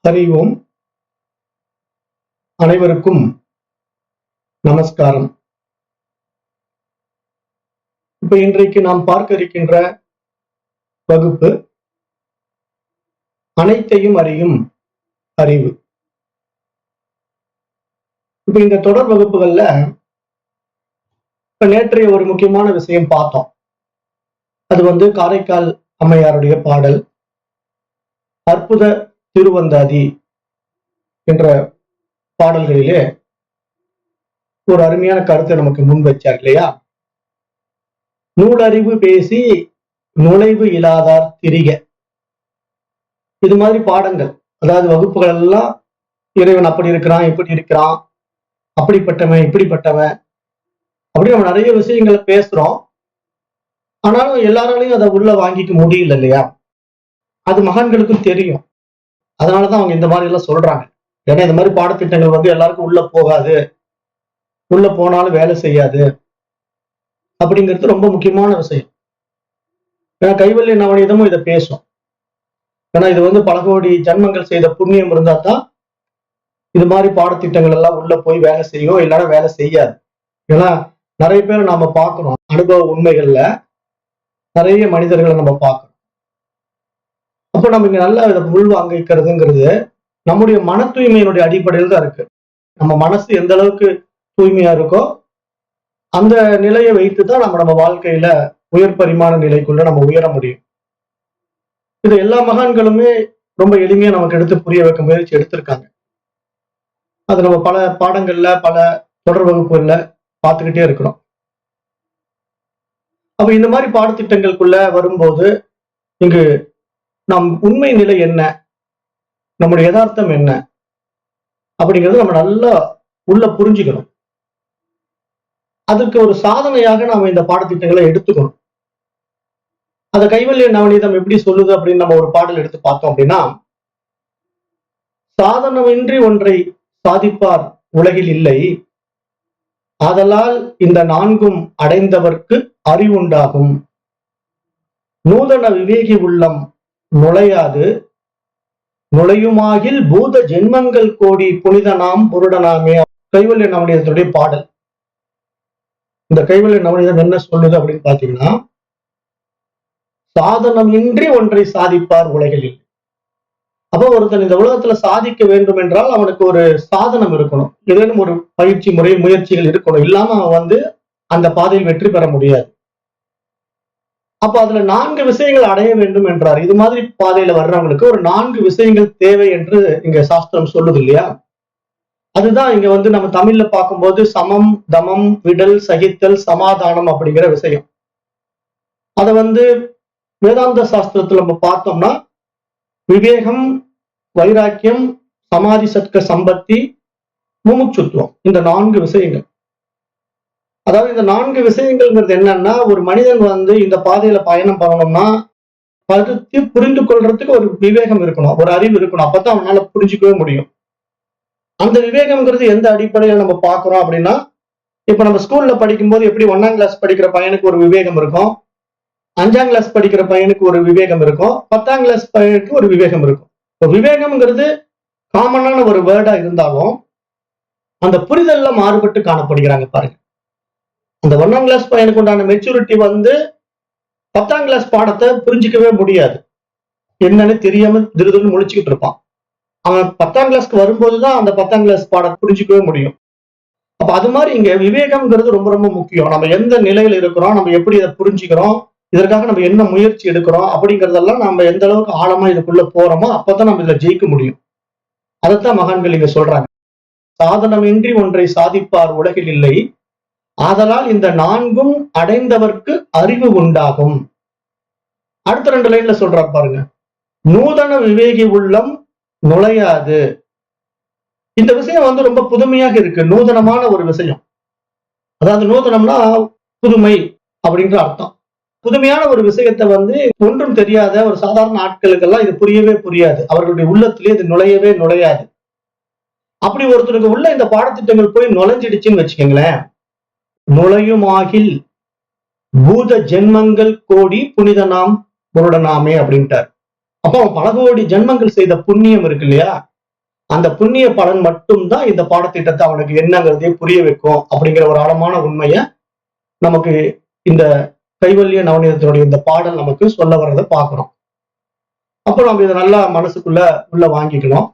அறிவோம். அனைவருக்கும் நமஸ்காரம். இப்ப இன்றைக்கு நாம் பார்க்க இருக்கின்ற வகுப்பு அனைத்தையும் அறியும் அறிவு. இப்ப இந்த தொடர் வகுப்புகள்ல இப்ப நேற்றைய ஒரு முக்கியமான விஷயம் பார்த்தோம். அது காரைக்கால் அம்மையாருடைய பாடல் அற்புத திருவந்தாதி என்ற பாடல்களிலே ஒரு அருமையான கருத்தை நமக்கு முன் வச்சார் இல்லையா? நூலறிவு பேசி நுழைவு இல்லாதார் திரிக. இது மாதிரி பாடங்கள், அதாவது வகுப்புகள் எல்லாம் இறைவன் அப்படி இருக்கிறான், இப்படி இருக்கிறான், அப்படிப்பட்டவன், இப்படிப்பட்டவன், அப்படி நம்ம நிறைய விஷயங்களை பேசுறோம். ஆனாலும் எல்லாராலையும் அதை உள்ள வாங்கிக்க முடியல இல்லையா? அது மகான்களுக்கும் தெரியும். அதனாலதான் அவங்க இந்த மாதிரி எல்லாம் சொல்றாங்க. ஏன்னா இந்த மாதிரி பாடத்திட்டங்கள் எல்லாருக்கும் உள்ள போகாது, உள்ள போனாலும் வேலை செய்யாது அப்படிங்கிறது ரொம்ப முக்கியமான விஷயம். ஏன்னா கைவல்ய நவநீதமும் இதை பேசும். ஏன்னா இது பல கோடி ஜன்மங்கள் செய்த புண்ணியம் இருந்தா தான் இது மாதிரி பாடத்திட்டங்கள் எல்லாம் உள்ள போய் வேலை செய்யும், இல்லைன்னா வேலை செய்யாது. ஏன்னா நிறைய பேர் நாம பார்க்கிறோம், அனுபவ உண்மைகள்ல நிறைய மனிதர்களை நம்ம பார்க்கிறோம். அப்ப நம்ம இங்க நல்லா இதை உள்வாங்கிக்கிறதுங்கிறது நம்முடைய மன தூய்மையினுடைய அடிப்படையில் தான் இருக்கு. நம்ம மனசு எந்த அளவுக்கு தூய்மையா இருக்கோ அந்த நிலையை வைத்துதான் நம்ம வாழ்க்கையில உயர் பரிமாண நிலைக்குள்ள நம்ம உயர முடியும். இது எல்லா மகான்களுமே ரொம்ப எளிமையா நமக்கு எடுத்து புரிய வைக்க முயற்சி எடுத்திருக்காங்க. அது நம்ம பல பாடங்கள்ல, பல தொடர் வகுப்புகள்ல பார்த்துக்கிட்டே இருக்கிறோம். அப்ப இந்த மாதிரி பாடத்திட்டங்களுக்குள்ள வரும்போது இங்கு நம் உண்மை நிலை என்ன, நம்முடைய யதார்த்தம் என்ன அப்படிங்கிறது நம்ம நல்லா உள்ள புரிஞ்சுக்கணும். அதுக்கு ஒரு சாதனையாக நாம இந்த பாடத்திட்டங்களை எடுத்துக்கணும். அந்த கைவல்ய நவநீதம் எப்படி சொல்லுது அப்படின்னு நம்ம ஒரு பாடல் எடுத்து பார்த்தோம் அப்படின்னா, சாதனமின்றி ஒன்றை சாதிப்பார் உலகில் இல்லை, ஆதலால் இந்த நான்கும் அடைந்தவர்க்கு அறிவுண்டாகும், நூதன விவேகி உள்ளம் நுழையாது நுழையுமாகில் பூத ஜென்மங்கள் கோடி புனிதனாம் புருடனாமே. கைவல்ய நவநீதத்துடைய பாடல். இந்த கைவல்ய நவநீதம் என்ன சொல்லுது அப்படின்னு பாத்தீங்கன்னா, சாதனம் இன்றி ஒன்றை சாதிப்பார் உலகில். அப்போ ஒருத்தன் இந்த உலகத்துல சாதிக்க வேண்டும் என்றால் அவனுக்கு ஒரு சாதனம் இருக்கணும், ஏதேனும் ஒரு பயிற்சி முறை, முயற்சிகள் இருக்கணும். இல்லாம அவன் அந்த பாதையில் வெற்றி பெற முடியாது. அப்ப அதுல 4 விஷயங்கள் அடைய வேண்டும் என்றார். இது மாதிரி பாதையில வர்றவங்களுக்கு ஒரு 4 விஷயங்கள் தேவை என்று இங்க சாஸ்திரம் சொல்லுது இல்லையா? அதுதான் இங்க நம்ம தமிழ்ல பார்க்கும்போது சமம், தமம், விடல், சகித்தல், சமாதானம் அப்படிங்கிற விஷயம். அத வேதாந்த சாஸ்திரத்துல நம்ம பார்த்தோம்னா விவேகம், வைராக்கியம், சமாதி சத்க சம்பத்தி, முமுட்சுத்துவம், இந்த 4 விஷயங்கள். அதாவது இந்த 4 விஷயங்கள்ங்கிறது என்னன்னா, ஒரு மனிதன் இந்த பாதையில பயணம் பண்ணணும்னா பகுத்து புரிந்து கொள்றதுக்கு ஒரு விவேகம் இருக்கணும், ஒரு அறிவு இருக்கணும். அப்பதான் அவனால புரிஞ்சுக்கவே முடியும். அந்த விவேகம்ங்கிறது எந்த அடிப்படையில நம்ம பார்க்கிறோம் அப்படின்னா, இப்ப நம்ம ஸ்கூல்ல படிக்கும்போது எப்படி 1ஆம் கிளாஸ் படிக்கிற பையனுக்கு ஒரு விவேகம் இருக்கும், 5ஆம் கிளாஸ் படிக்கிற பையனுக்கு ஒரு விவேகம் இருக்கும், 10ஆம் கிளாஸ் பையனுக்கு ஒரு விவேகம் இருக்கும். இப்போ விவேகம்ங்கிறது காமனான ஒரு வேர்டா இருந்தாலும் அந்த புரிதல்ல மாறுபட்டு காணப்படுகிறாங்க பாருங்க. அந்த 1ஆம் கிளாஸ் பையனுக்கு உண்டான மெச்சூரிட்டி 10ஆம் கிளாஸ் பாடத்தை புரிஞ்சிக்கவே முடியாது. என்னன்னு தெரியாம திருதுன்னு முழிச்சுக்கிட்டு இருப்பான். அவன் 10ஆம் கிளாஸ்க்கு வரும்போதுதான் அந்த 10ஆம் கிளாஸ் பாடம் புரிஞ்சிக்கவே முடியும். அப்ப அது மாதிரி இங்க விவேகம்ங்கிறது ரொம்ப ரொம்ப முக்கியம். நம்ம எந்த நிலையில இருக்கிறோம், நம்ம எப்படி இதை புரிஞ்சுக்கிறோம், இதற்காக நம்ம என்ன முயற்சி எடுக்கிறோம் அப்படிங்கறதெல்லாம் நம்ம எந்த அளவுக்கு ஆழமா இதுக்குள்ள போறோமோ அப்பதான் நம்ம இதுல ஜெயிக்க முடியும். அதைத்தான் மகான்கள் இங்க சொல்றாங்க. சாதனமின்றி ஒன்றை சாதிப்பார் உலகில் இல்லை, ஆதலால் இந்த 4ம் அடைந்தவர்க்கு அறிவு உண்டாகும். அடுத்த 2 லைன்ல சொல்றார் பாருங்க, நூதன விவேகி உள்ளம் நுழையாது. இந்த விஷயம் ரொம்ப புதுமையாக இருக்கு, நூதனமான ஒரு விஷயம். அதாவது நூதனம்னா புதுமை அப்படின்ற அர்த்தம். புதுமையான ஒரு விஷயத்தை ஒன்றும் தெரியாத ஒரு சாதாரண ஆட்களுக்கெல்லாம் இது புரியவே புரியாது, அவர்களுடைய உள்ளத்திலே இது நுழையவே நுழையாது. அப்படி ஒருத்தருக்கு உள்ள இந்த பாடத்திட்டங்கள் போய் நுழைஞ்சிடுச்சுன்னு வச்சுக்கோங்களேன், நுழையுமாகில் பூத ஜென்மங்கள் கோடி புனிதனாம் புருடனாமே அப்படின்ட்டார். அப்போ அவன் பல கோடி ஜென்மங்கள் செய்த புண்ணியம் இருக்கு இல்லையா, அந்த புண்ணிய பலன் மட்டும்தான் இந்த பாடத்திட்டத்தை அவனுக்கு என்னங்கிறதே புரிய வைக்கும் அப்படிங்கிற ஒரு ஆழமான உண்மையை நமக்கு இந்த கைவல்ய நவநீதத்தினுடைய இந்த பாடல் நமக்கு சொல்ல வர்றதை பார்க்கிறோம். அப்போ நம்ம இதை நல்லா மனசுக்குள்ள உள்ள வாங்கிக்கணும்.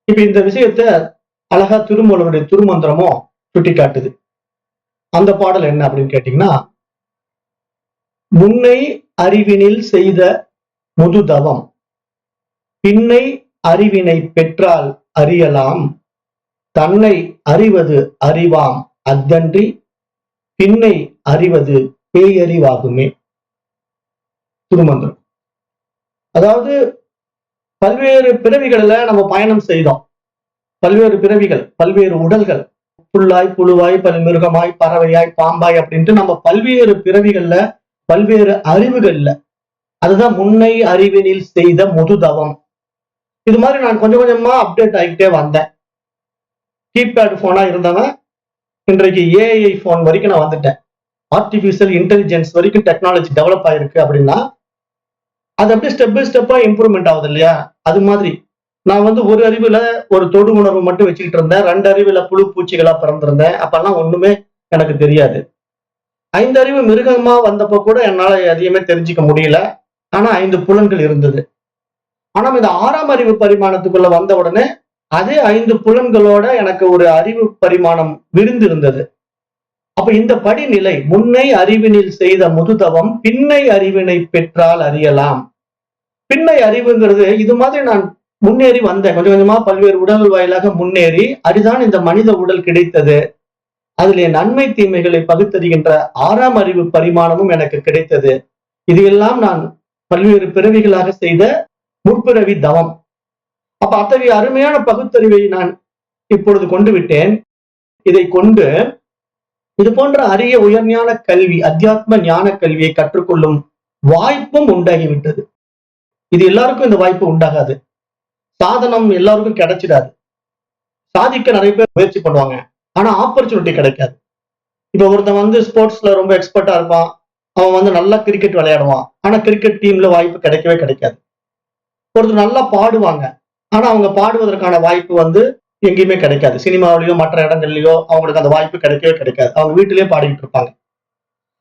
இப்ப இந்த விஷயத்த அழகா திருமூலருடைய திருமந்திரமும் சுட்டி காட்டுது. அந்த பாடல் என்ன அப்படின்னு கேட்டீங்கன்னா, முன்னை அறிவினில் செய்த முதுதவம் பின்னை அறிவினை பெற்றால் அறியலாம், தன்னை அறிவது அறிவாம் அத்தன்றி பின்னை அறிவது பேயறிவாகுமே. திருமந்திரம். அதாவது பல்வேறு பிறவிகளில நம்ம பயணம் செய்தோம். பல்வேறு பிறவிகள், பல்வேறு உடல்கள், புல்லாய் புழுவாய் மிருகமாய் பறவையாய் பாம்பாய் அப்படின்ட்டு நம்ம பல்வேறு பிறவிகள்ல பல்வேறு அறிவுகள்ல, அதுதான் முன்னை அறிவினில் செய்த முதுதவம். இது மாதிரி நான் கொஞ்சம் கொஞ்சமா அப்டேட் ஆகிட்டே வந்தேன். கீபேட் போனா இருந்தவன் இன்றைக்கு ஏஐ போன் வரைக்கும் நான் வந்துட்டேன். ஆர்டிபிஷியல் இன்டெலிஜென்ஸ் வரைக்கும் டெக்னாலஜி டெவலப் ஆயிருக்கு அப்படின்னா அது அப்படியே ஸ்டெப் பை ஸ்டெப்பா இம்ப்ரூவ்மெண்ட் ஆகுது இல்லையா? அது மாதிரி நான் ஒரு அறிவுல ஒரு தொடு உணர்வு மட்டும் வச்சுக்கிட்டு இருந்தேன். 2 அறிவுல புழு பூச்சிகளா பிறந்திருந்தேன். அப்பெல்லாம் ஒண்ணுமே எனக்கு தெரியாது. 5 அறிவு மிருகமா வந்தப்போ கூட என்னால எதையுமே தெரிஞ்சுக்க முடியல. ஆனா 5 புலன்கள் இருந்தது. ஆனா இந்த 6ஆம் அறிவு பரிமாணத்துக்குள்ள வந்த உடனே அதே 5 புலன்களோட எனக்கு ஒரு அறிவு பரிமாணம் விரிந்து இருந்தது. அப்ப இந்த படிநிலை, முன்னை அறிவினில் செய்த முதுதவம் பின்னை அறிவினை பெற்றால் அறியலாம். பின்னை அறிவுங்கிறது இது மாதிரி நான் முன்னேறி வந்தேன். கொஞ்சம் கொஞ்சமா பல்வேறு உடல் வாயிலாக முன்னேறி அரிதான் இந்த மனித உடல் கிடைத்தது. அதிலே நன்மை தீமைகளை பகுத்தறிகின்ற 6ஆம் அறிவு பரிமாணமும் எனக்கு கிடைத்தது. இது எல்லாம் நான் பல்வேறு பிறவிகளாக செய்த முற்பிறவி தவம். அப்ப அத்தகைய அருமையான பகுத்தறிவை நான் இப்பொழுது கொண்டு விட்டேன். இதை கொண்டு இது போன்ற அரிய உயர்ஞான கல்வி, அத்தியாத்ம ஞான கல்வியை கற்றுக்கொள்ளும் வாய்ப்பும் உண்டாகிவிட்டது. இது எல்லாருக்கும் இந்த வாய்ப்பு உண்டாகாது. சாதனம் எல்லாருக்கும் கிடைச்சிடாது. சாதிக்க நிறைய பேர் முயற்சி பண்ணுவாங்க, ஆனா ஆப்பர்ச்சுனிட்டி கிடைக்காது. இப்ப ஒருத்தன் ஸ்போர்ட்ஸ்ல ரொம்ப எக்ஸ்பர்ட்டா இருப்பான். அவன் நல்லா கிரிக்கெட் விளையாடுவான், ஆனா கிரிக்கெட் டீம்ல வாய்ப்பு கிடைக்கவே கிடைக்காது. ஒருத்தர் நல்லா பாடுவாங்க, ஆனா அவங்க பாடுவதற்கான வாய்ப்பு எங்கேயுமே கிடைக்காது. சினிமாவிலயோ மற்ற இடங்கள்லயோ அவங்களுக்கு அந்த வாய்ப்பு கிடைக்கவே கிடைக்காது. அவங்க வீட்டிலேயே பாடிக்கிட்டு இருப்பாங்க.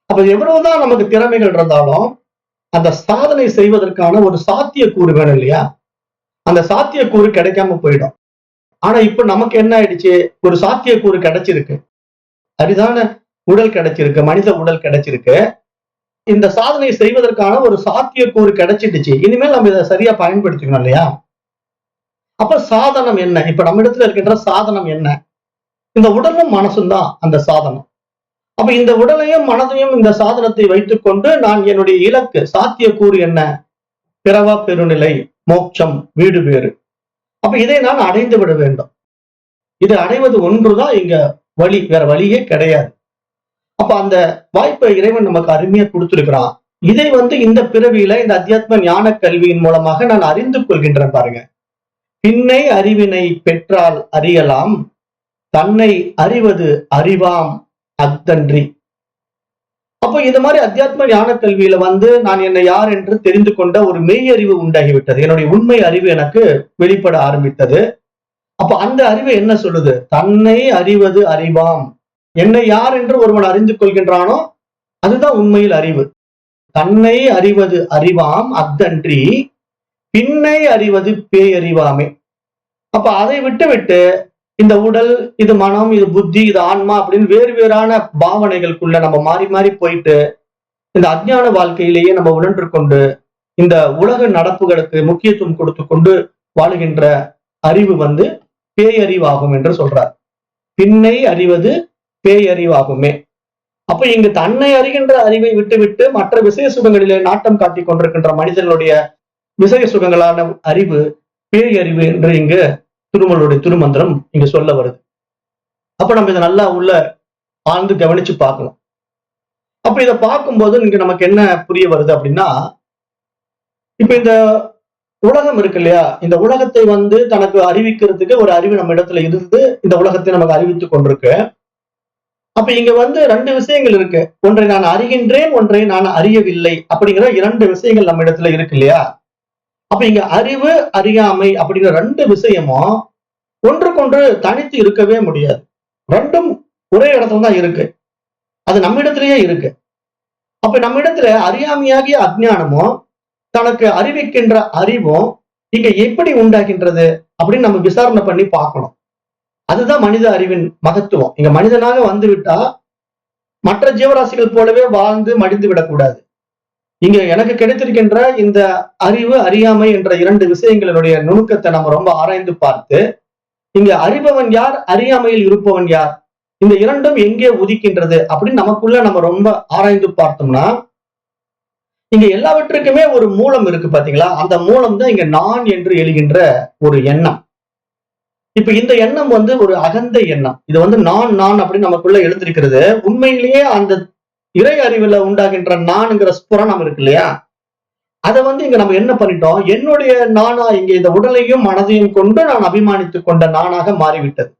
அப்ப எவ்வளவுதான் நமக்கு திறமைகள் இருந்தாலும் அந்த சாதனை செய்வதற்கான ஒரு சாத்தியக்கூறு வேணும் இல்லையா? அந்த சாத்தியக்கூறு கிடைக்காம போயிடும். ஆனா இப்ப நமக்கு என்ன ஆயிடுச்சு? ஒரு சாத்தியக்கூறு கிடைச்சிருக்கு, அரிதான உடல் கிடைச்சிருக்கு, மனித உடல் கிடைச்சிருக்கு. இந்த சாதனை செய்வதற்கான ஒரு சாத்தியக்கூறு கிடைச்சிடுச்சு. இனிமேல் நம்ம இதை சரியா பயன்படுத்திக்கணும் இல்லையா? அப்ப சாதனம் என்ன? இப்ப நம்ம இடத்துல இருக்கின்ற சாதனம் என்ன? இந்த உடலும் மனசும் தான் அந்த சாதனம். அப்ப இந்த உடலையும் மனதையும் இந்த சாதனத்தை வைத்துக் கொண்டு நான் என்னுடைய இலக்கு, சாத்தியக்கூறு என்ன? பிறவா பெருநிலை, மோட்சம், வீடு பேறு. அப்ப இதை நான் அடைந்து விட வேண்டும். இதை அடைவது ஒன்றுதான் இங்க வழி, வேற வழியே கிடையாது. அப்ப அந்த வாய்ப்பை இறைவன் நமக்கு அருமையா கொடுத்திருக்கிறான். இதை இந்த பிறவியில இந்த அத்தியாத்ம ஞான கல்வியின் மூலமாக நான் அறிந்து கொள்கின்றேன். பாருங்க, பின்னை அறிவினை பெற்றால் அறியலாம், தன்னை அறிவது அறிவாம் அத்தன்றி. அப்போ இது மாதிரி அத்தியாத்ம ஞான கல்வியில நான் என்னை யார் என்று தெரிந்து கொண்ட ஒரு மெய் அறிவு உண்டாகிவிட்டது. என்னுடைய உண்மை அறிவு எனக்கு வெளிப்பட ஆரம்பித்தது. அப்ப அந்த அறிவு என்ன சொல்லுது? தன்னை அறிவது அறிவாம். என்னை யார் என்று ஒருவன் அறிந்து கொள்கின்றானோ அதுதான் உண்மையில் அறிவு. தன்னை அறிவது அறிவாம் அத்தன்றி பின்னை அறிவது பேயறிவாமே. அப்ப அதை விட்டு இந்த உடல், இது மனம், இது புத்தி, இது ஆன்மா அப்படின்னு வேறு வேறான பாவனைகளுக்குள்ள நம்ம மாறி மாறி போயிட்டு இந்த அஞ்ஞான வாழ்க்கையிலேயே நம்ம உழன்று கொண்டு இந்த உலக நடப்புகளுக்கு முக்கியத்துவம் கொடுத்து கொண்டு வாழுகின்ற அறிவு பேயறிவாகும் என்று சொல்றார். பின்னை அறிவது பேயறிவாகுமே. அப்ப இங்கு தன்னை அறிகின்ற அறிவை விட்டுவிட்டு மற்ற விசய சுகங்களிலே நாட்டம் காட்டிக் கொண்டிருக்கின்ற மனிதர்களுடைய விசய சுகங்களான அறிவு பேயறிவு என்று இங்கு திருமூலருடைய திருமந்திரம் இங்க சொல்ல வருது. அப்ப நம்ம இதை நல்லா உள்ள ஆழ்ந்து கவனிச்சு பார்க்கணும். அப்ப இதை பார்க்கும்போது இங்க நமக்கு என்ன புரிய வருது அப்படின்னா, இப்ப இந்த உலகம் இருக்கு இல்லையா? இந்த உலகத்தை தனக்கு அறிவிக்கிறதுக்கு ஒரு அறிவு நம்ம இடத்துல இருந்து இந்த உலகத்தை நமக்கு அறிவித்துக் கொண்டிருக்கு. அப்ப இங்க 2 விஷயங்கள் இருக்கு. ஒன்றை நான் அறிகின்றேன், ஒன்றை நான் அறியவில்லை அப்படிங்கிற 2 விஷயங்கள் நம்ம இடத்துல இருக்கு இல்லையா? அப்ப இங்க அறிவு அறியாமை அப்படிங்கிற ரெண்டு விஷயமும் ஒன்றுக்கொன்று தனித்து இருக்கவே முடியாது. ரெண்டும் ஒரே இடத்துல தான் இருக்கு. அது நம்மிடத்திலேயே இருக்கு. அப்ப நம்மிடத்துல அறியாமையாகிய அஜ்ஞானமும் தனக்கு அறிவிக்கின்ற அறிவும் இங்க எப்படி உண்டாகின்றது அப்படின்னு நம்ம விசாரணை பண்ணி பார்க்கணும். அதுதான் மனித அறிவின் மகத்துவம். இங்க மனிதனாக வந்து விட்டா மற்ற ஜீவராசிகள் போலவே வாழ்ந்து மடிந்து விடக்கூடாது. இங்க எனக்கு கிடைத்திருக்கின்ற இந்த அறிவு அறியாமை என்ற இரண்டு விஷயங்களினுடைய நுணுக்கத்தை நம்ம ரொம்ப ஆராய்ந்து பார்த்து, இங்க அறிபவன் யார், அறியாமையில் இருப்பவன் யார், இந்த இரண்டும் எங்கே உதிக்கின்றது அப்படின்னு நமக்குள்ள நம்ம ரொம்ப ஆராய்ந்து பார்த்தோம்னா, இங்க எல்லாவற்றுக்குமே ஒரு மூலம் இருக்கு பாத்தீங்களா? அந்த மூலம் தான் இங்க நான் என்று எழுகின்ற ஒரு எண்ணம். இப்ப இந்த எண்ணம் வந்து ஒரு அகந்த எண்ணம். இது வந்து நான் நான் அப்படின்னு நமக்குள்ள எழுந்திருக்கிறது. உண்மையிலேயே அந்த இறை அறிவுல உண்டாகின்ற நான்ங்கிற ஸ்புரணம் இருக்கு இல்லையா? அதை வந்து இங்க நம்ம என்ன பண்ணிட்டோம், என்னுடைய நானா இங்க இந்த உடலையும் மனதையும் கொண்டு நான் அபிமானித்துக் கொண்ட நானாக மாறிவிட்டது.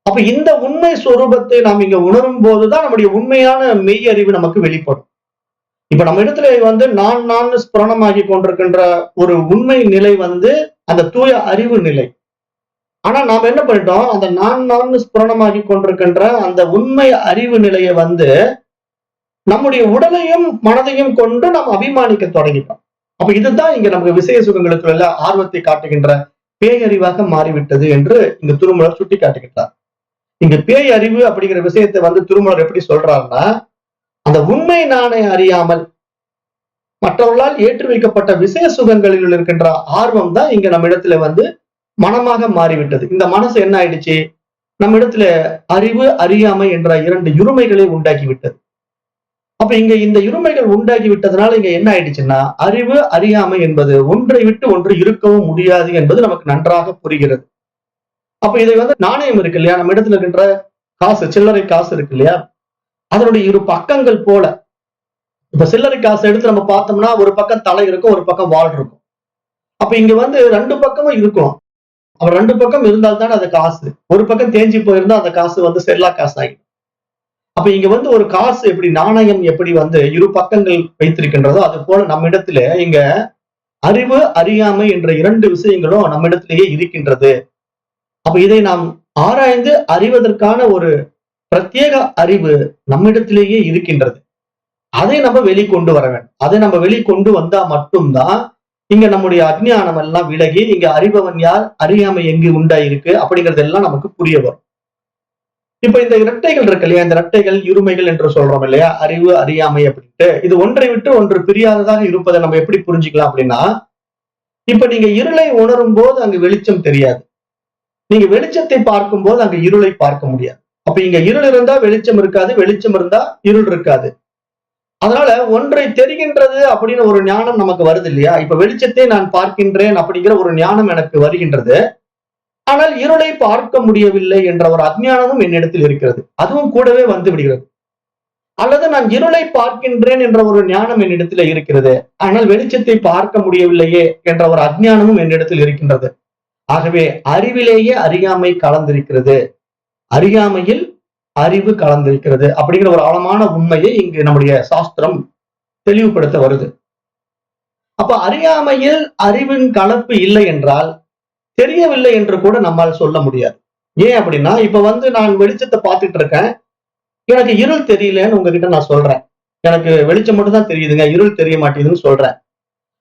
அப்ப இந்த உண்மை சொரூபத்தை நாம் இங்க உணரும் போதுதான் நம்முடைய உண்மையான மெய் அறிவு நமக்கு வெளிப்படும். இப்ப நம்ம இடத்துல வந்து நான் ஸ்புரணமாகி கொண்டிருக்கின்ற ஒரு உண்மை நிலை வந்து அந்த தூய அறிவு நிலை. ஆனா நாம என்ன பண்ணிட்டோம், அந்த நான் ஸ்புரணமாகி கொண்டிருக்கின்ற அந்த உண்மை அறிவு நிலையை வந்து நம்முடைய உடலையும் மனதையும் கொண்டு நாம் அபிமானிக்க தொடங்கிட்டோம். அப்ப இதுதான் இங்க நமக்கு விசேஷ சுகங்களுக்கு எல்லாம் ஆர்வத்தை காட்டுகின்ற பேயறிவாக மாறிவிட்டது என்று இங்க திருமூலர் சுட்டி காட்டுகின்றார். இங்க பேய் அறிவு அப்படிங்கிற விஷயத்தை வந்து திருமூலர் எப்படி சொல்றாருன்னா, அந்த உண்மை நானே அறியாமல் மற்றவர்களால் ஏற்றி வைக்கப்பட்ட விசேஷ சுகங்களில் இருக்கின்ற ஆர்வம் தான் இங்க நம்ம இடத்துல வந்து மனமாக மாறிவிட்டது. இந்த மனசு என்ன ஆயிடுச்சு, நம்ம இடத்துல அறிவு அறியாமை என்ற இரண்டு இருமைகளை உண்டாக்கி விட்டது. அப்ப இங்க இந்த இருமைகள் உண்டாகி விட்டதுனால இங்க என்ன ஆயிடுச்சுன்னா, அறிவு அறியாமை என்பது ஒன்றை விட்டு ஒன்று இருக்கவும் முடியாது என்பது நமக்கு நன்றாக புரிகிறது. அப்ப இதை வந்து நாணயம் இருக்கு இல்லையா, நம்ம இடத்துல இருக்கின்ற காசு, சில்லறை காசு இருக்கு இல்லையா, அதனுடைய இரு பக்கங்கள் போல. இப்ப சில்லறை காசு எடுத்து நம்ம பார்த்தோம்னா ஒரு பக்கம் தலை இருக்கும், ஒரு பக்கம் வால் இருக்கும். அப்ப இங்க வந்து ரெண்டு பக்கமும் இருக்கும். அப்ப ரெண்டு பக்கம் இருந்தால்தானே அது காசு. ஒரு பக்கம் தேஞ்சு போயிருந்தா அந்த காசு வந்து செல்லா காசு ஆகிடும். அப்ப இங்க வந்து ஒரு காசு எப்படி, நாணயம் எப்படி வந்து இரு பக்கங்கள் வைத்திருக்கின்றதோ அது போல நம்ம இடத்துல இங்க அறிவு அறியாமை என்ற இரண்டு விஷயங்களும் நம்ம இடத்திலேயே இருக்கின்றது. அப்ப இதை நாம் ஆராய்ந்து அறிவதற்கான ஒரு பிரத்யேக அறிவு நம்மிடத்திலேயே இருக்கின்றது. அதை நம்ம வெளிக்கொண்டு வர வேண்டும். அதை நம்ம வெளிக்கொண்டு வந்தா மட்டும்தான் இங்க நம்முடைய அஜ்ஞானம் எல்லாம் விலகி இங்க அறிபவன் யார், அறியாமை எங்கு உண்டாயிருக்கு அப்படிங்கறதெல்லாம் நமக்கு புரிய வரும். இப்ப இந்த இரட்டைகள் இருக்கு இல்லையா, இந்த இரட்டைகள் இருமைகள் என்று சொல்றோம் இல்லையா, அறிவு அறியாமை அப்படின்ட்டு, இது ஒன்றை விட்டு ஒன்று பிரியாததாக இருப்பதை நம்ம எப்படி புரிஞ்சுக்கலாம் அப்படின்னா, இப்ப நீங்க இருளை உணரும் போது அங்கு வெளிச்சம் தெரியாது, நீங்க வெளிச்சத்தை பார்க்கும் போது அங்கு இருளை பார்க்க முடியாது. அப்ப இங்க இருள் இருந்தா வெளிச்சம் இருக்காது, வெளிச்சம் இருந்தா இருள் இருக்காது. அதனால ஒன்றை தெரிகின்றது அப்படின்னு ஒரு ஞானம் நமக்கு வருது இல்லையா, இப்ப வெளிச்சத்தை நான் பார்க்கின்றேன் அப்படிங்கிற ஒரு ஞானம் எனக்கு வருகின்றது. ஆனால் இருளை பார்க்க முடியவில்லை என்ற ஒரு அஜ்ஞானமும் என்னிடத்தில் இருக்கிறது, அதுவும் கூடவே வந்து விடுகிறது. அல்லது நான் இருளை பார்க்கின்றேன் என்ற ஒரு ஞானம் என்னிடத்தில் இருக்கிறது, ஆனால் வெளிச்சத்தை பார்க்க முடியவில்லையே என்ற ஒரு அஜ்ஞானமும் என்னிடத்தில் இருக்கின்றது. ஆகவே அறிவிலேயே அறியாமை கலந்திருக்கிறது, அறியாமையில் அறிவு கலந்திருக்கிறது அப்படிங்கிற ஒரு ஆழமான உண்மையை இங்கு நம்முடைய சாஸ்திரம் தெளிவுபடுத்த வருது. அப்ப அறியாமையில் அறிவின் கலப்பு இல்லை என்றால் தெரியவில்லை என்று கூட நம்மால் சொல்ல முடியாது. ஏன் அப்படின்னா, இப்ப வந்து நான் வெளிச்சத்தை பார்த்துட்டு இருக்கேன், எனக்கு இருள் தெரியலன்னு உங்ககிட்ட நான் சொல்றேன். எனக்கு வெளிச்சம் மட்டும் தான் தெரியுதுங்க, இருள் தெரிய மாட்டேங்குதுன்னு சொல்றேன்.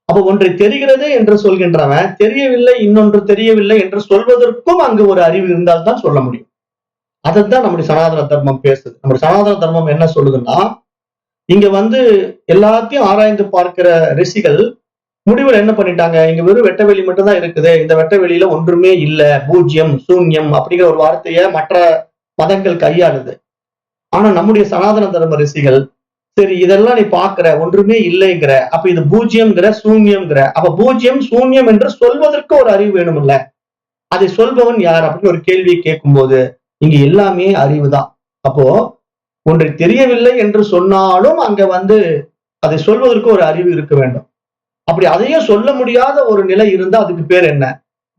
அப்ப ஒன்றை தெரிகிறது என்று சொல்கின்றவன் தெரியவில்லை, இன்னொன்று தெரியவில்லை என்று சொல்வதற்கும் அங்கு ஒரு அறிவு இருந்தால்தான் சொல்ல முடியும். அதைத்தான் நம்முடைய சனாதன தர்மம் பேசுது. நம்முடைய சனாதன தர்மம் என்ன சொல்லுதுன்னா, இங்க வந்து எல்லாத்தையும் ஆராய்ந்து பார்க்கிற ரிஷிகள் முடிவுல என்ன பண்ணிட்டாங்க, இங்க வெறும் வெட்ட வெளி மட்டும் தான் இருக்குது, இந்த வெட்ட வெளியில ஒன்றுமே இல்ல, பூஜ்யம் சூன்யம் அப்படிங்கிற ஒரு வார்த்தையை மற்ற மதங்கள் கையாளுது. ஆனா நம்முடைய சனாதன தர்ம ரிஷிகள், சரி இதெல்லாம் நீ பாக்குற ஒன்றுமே இல்லைங்கிற, அப்ப இது பூஜ்யம்ங்கிற சூன்யம்ங்கிற, அப்ப பூஜ்யம் சூன்யம் என்று சொல்வதற்கு ஒரு அறிவு வேணும் இல்ல, அதை சொல்பவன் யார் அப்படின்னு ஒரு கேள்வியை கேட்கும் போது இங்க எல்லாமே அறிவுதான். அப்போ ஒன்றை தெரியவில்லை என்று சொன்னாலும் அங்க வந்து அதை சொல்வதற்கு ஒரு அறிவு இருக்க வேண்டும். அப்படி அதையும் சொல்ல முடியாத ஒரு நிலை இருந்தா அதுக்கு பேர் என்ன,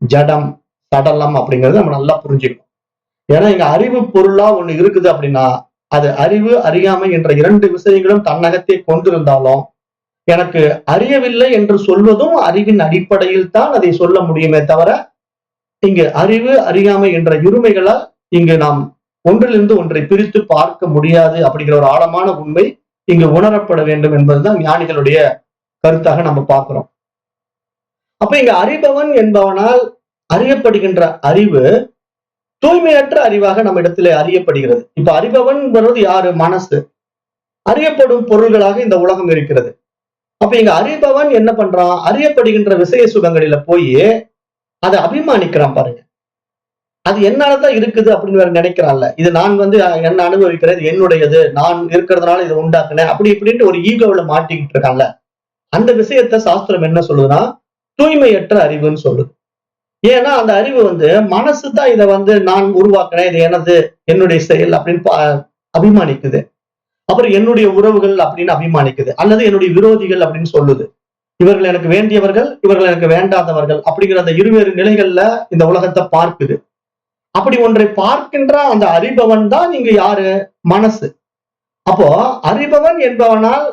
ஜடம் சடலம் அப்படிங்கறது நம்ம நல்லா புரிஞ்சுக்கணும். ஏன்னா இங்க அறிவு பொருளா ஒண்ணு இருக்குது அப்படின்னா அது அறிவு அறியாமை என்ற இரண்டு விஷயங்களும் தன்னகத்தை கொண்டிருந்தாலும் எனக்கு அறியவில்லை என்று சொல்வதும் அறிவின் அடிப்படையில் தான் அதை சொல்ல முடியுமே தவிர, இங்கு அறிவு அறியாமை என்ற இருமைகளால் இங்கு நாம் ஒன்றிலிருந்து ஒன்றை பிரித்து பார்க்க முடியாது அப்படிங்கிற ஒரு ஆழமான உண்மை இங்கு உணரப்பட வேண்டும் என்பதுதான் ஞானிகளுடைய கருத்தாக நம்ம பார்க்கிறோம். அப்ப இங்க அறிபவன் என்பவனால் அறியப்படுகின்ற அறிவு தூய்மையற்ற அறிவாக நம்ம இடத்துல அறியப்படுகிறது. இப்ப அறிபவன் யாரு? மனசு. அறியப்படும் பொருள்களாக இந்த உலகம் இருக்கிறது. அப்ப இங்க அறிபவன் என்ன பண்றான்? அறியப்படுகின்ற விசய சுகங்களில போய் அதை அபிமானிக்கிறான் பாருங்க. அது என்னாலதான் இருக்குது அப்படின்னு வேற நினைக்கிறான்ல. இது நான் என்ன அனுபவிக்கிறது, என்னுடையது, நான் இருக்கிறதுனால இதை உண்டாக்குனேன், அப்படி இப்படின்ட்டு ஒரு ஈகோவில மாட்டிக்கிட்டு இருக்கான்ல. அந்த விஷயத்த சாஸ்திரம் என்ன சொல்லுதுன்னா தூய்மையற்ற அறிவுன்னு சொல்லுது. ஏன்னா அந்த அறிவு மனசு தான் இதை நான் உருவாக்குனேன், இது எனது, என்னுடைய செயல் அப்படின்னு அபிமானிக்குது. அப்புறம் என்னுடைய உறவுகள் அப்படின்னு அபிமானிக்குது, அல்லது என்னுடைய விரோதிகள் அப்படின்னு சொல்லுது. இவர்கள் எனக்கு வேண்டியவர்கள், இவர்கள் எனக்கு வேண்டாதவர்கள் அப்படிங்கிற அந்த இருவேறு நிலைகள்ல இந்த உலகத்தை பார்க்குது. அப்படி ஒன்றை பார்க்கின்ற அந்த அறிபவன் தான் இங்கு யாரு? மனசு. அப்போ அறிபவன் என்பவனால்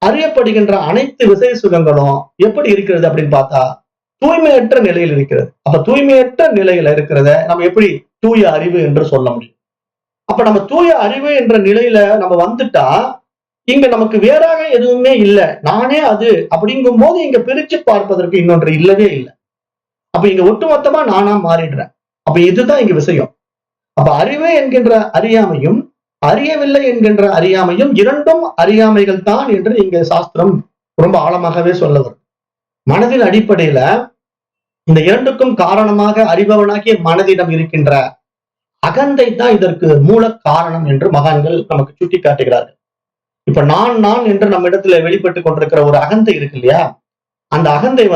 அறியப்படுகின்ற அனைத்து விசை சுகங்களும் எப்படி இருக்கிறது அப்படின்னு பார்த்தா தூய்மையற்ற நிலையில் இருக்கிறது. அப்ப தூய்மையற்ற நிலையில இருக்கிறத நம்ம எப்படி தூய அறிவு என்று சொல்ல முடியும்? அப்ப நம்ம தூய அறிவு என்ற நிலையில நம்ம வந்துட்டா இங்க நமக்கு வேறாக எதுவுமே இல்லை, நானே அது அப்படிங்கும் போது இங்க பிரிச்சு பார்ப்பதற்கு இன்னொன்று இல்லவே இல்லை. அப்ப இங்க ஒட்டுமொத்தமா நானா மாறிடுறேன். அப்ப இதுதான் இங்க விஷயம். அப்ப அறிவு என்கின்ற அறியாமையும் அறியவில்லை என்கின்ற அறியாமையும் இரண்டும் அறியாமைகள் தான் என்று இங்க சாஸ்திரம் ரொம்ப ஆழமாகவே சொல்ல வரும். மனதின் அடிப்படையில இந்த இரண்டுக்கும் காரணமாக அறிபவனாகிய மனதிடம் இருக்கின்ற அகந்தை தான் இதற்கு மூல காரணம் என்று மகான்கள் நமக்கு சுட்டி காட்டுகிறார்கள். இப்ப நான் நான் என்று நம்ம இடத்துல வெளிப்பட்டு கொண்டிருக்கிற ஒரு அகந்தை இருக்கு இல்லையா, அந்த அகந்தை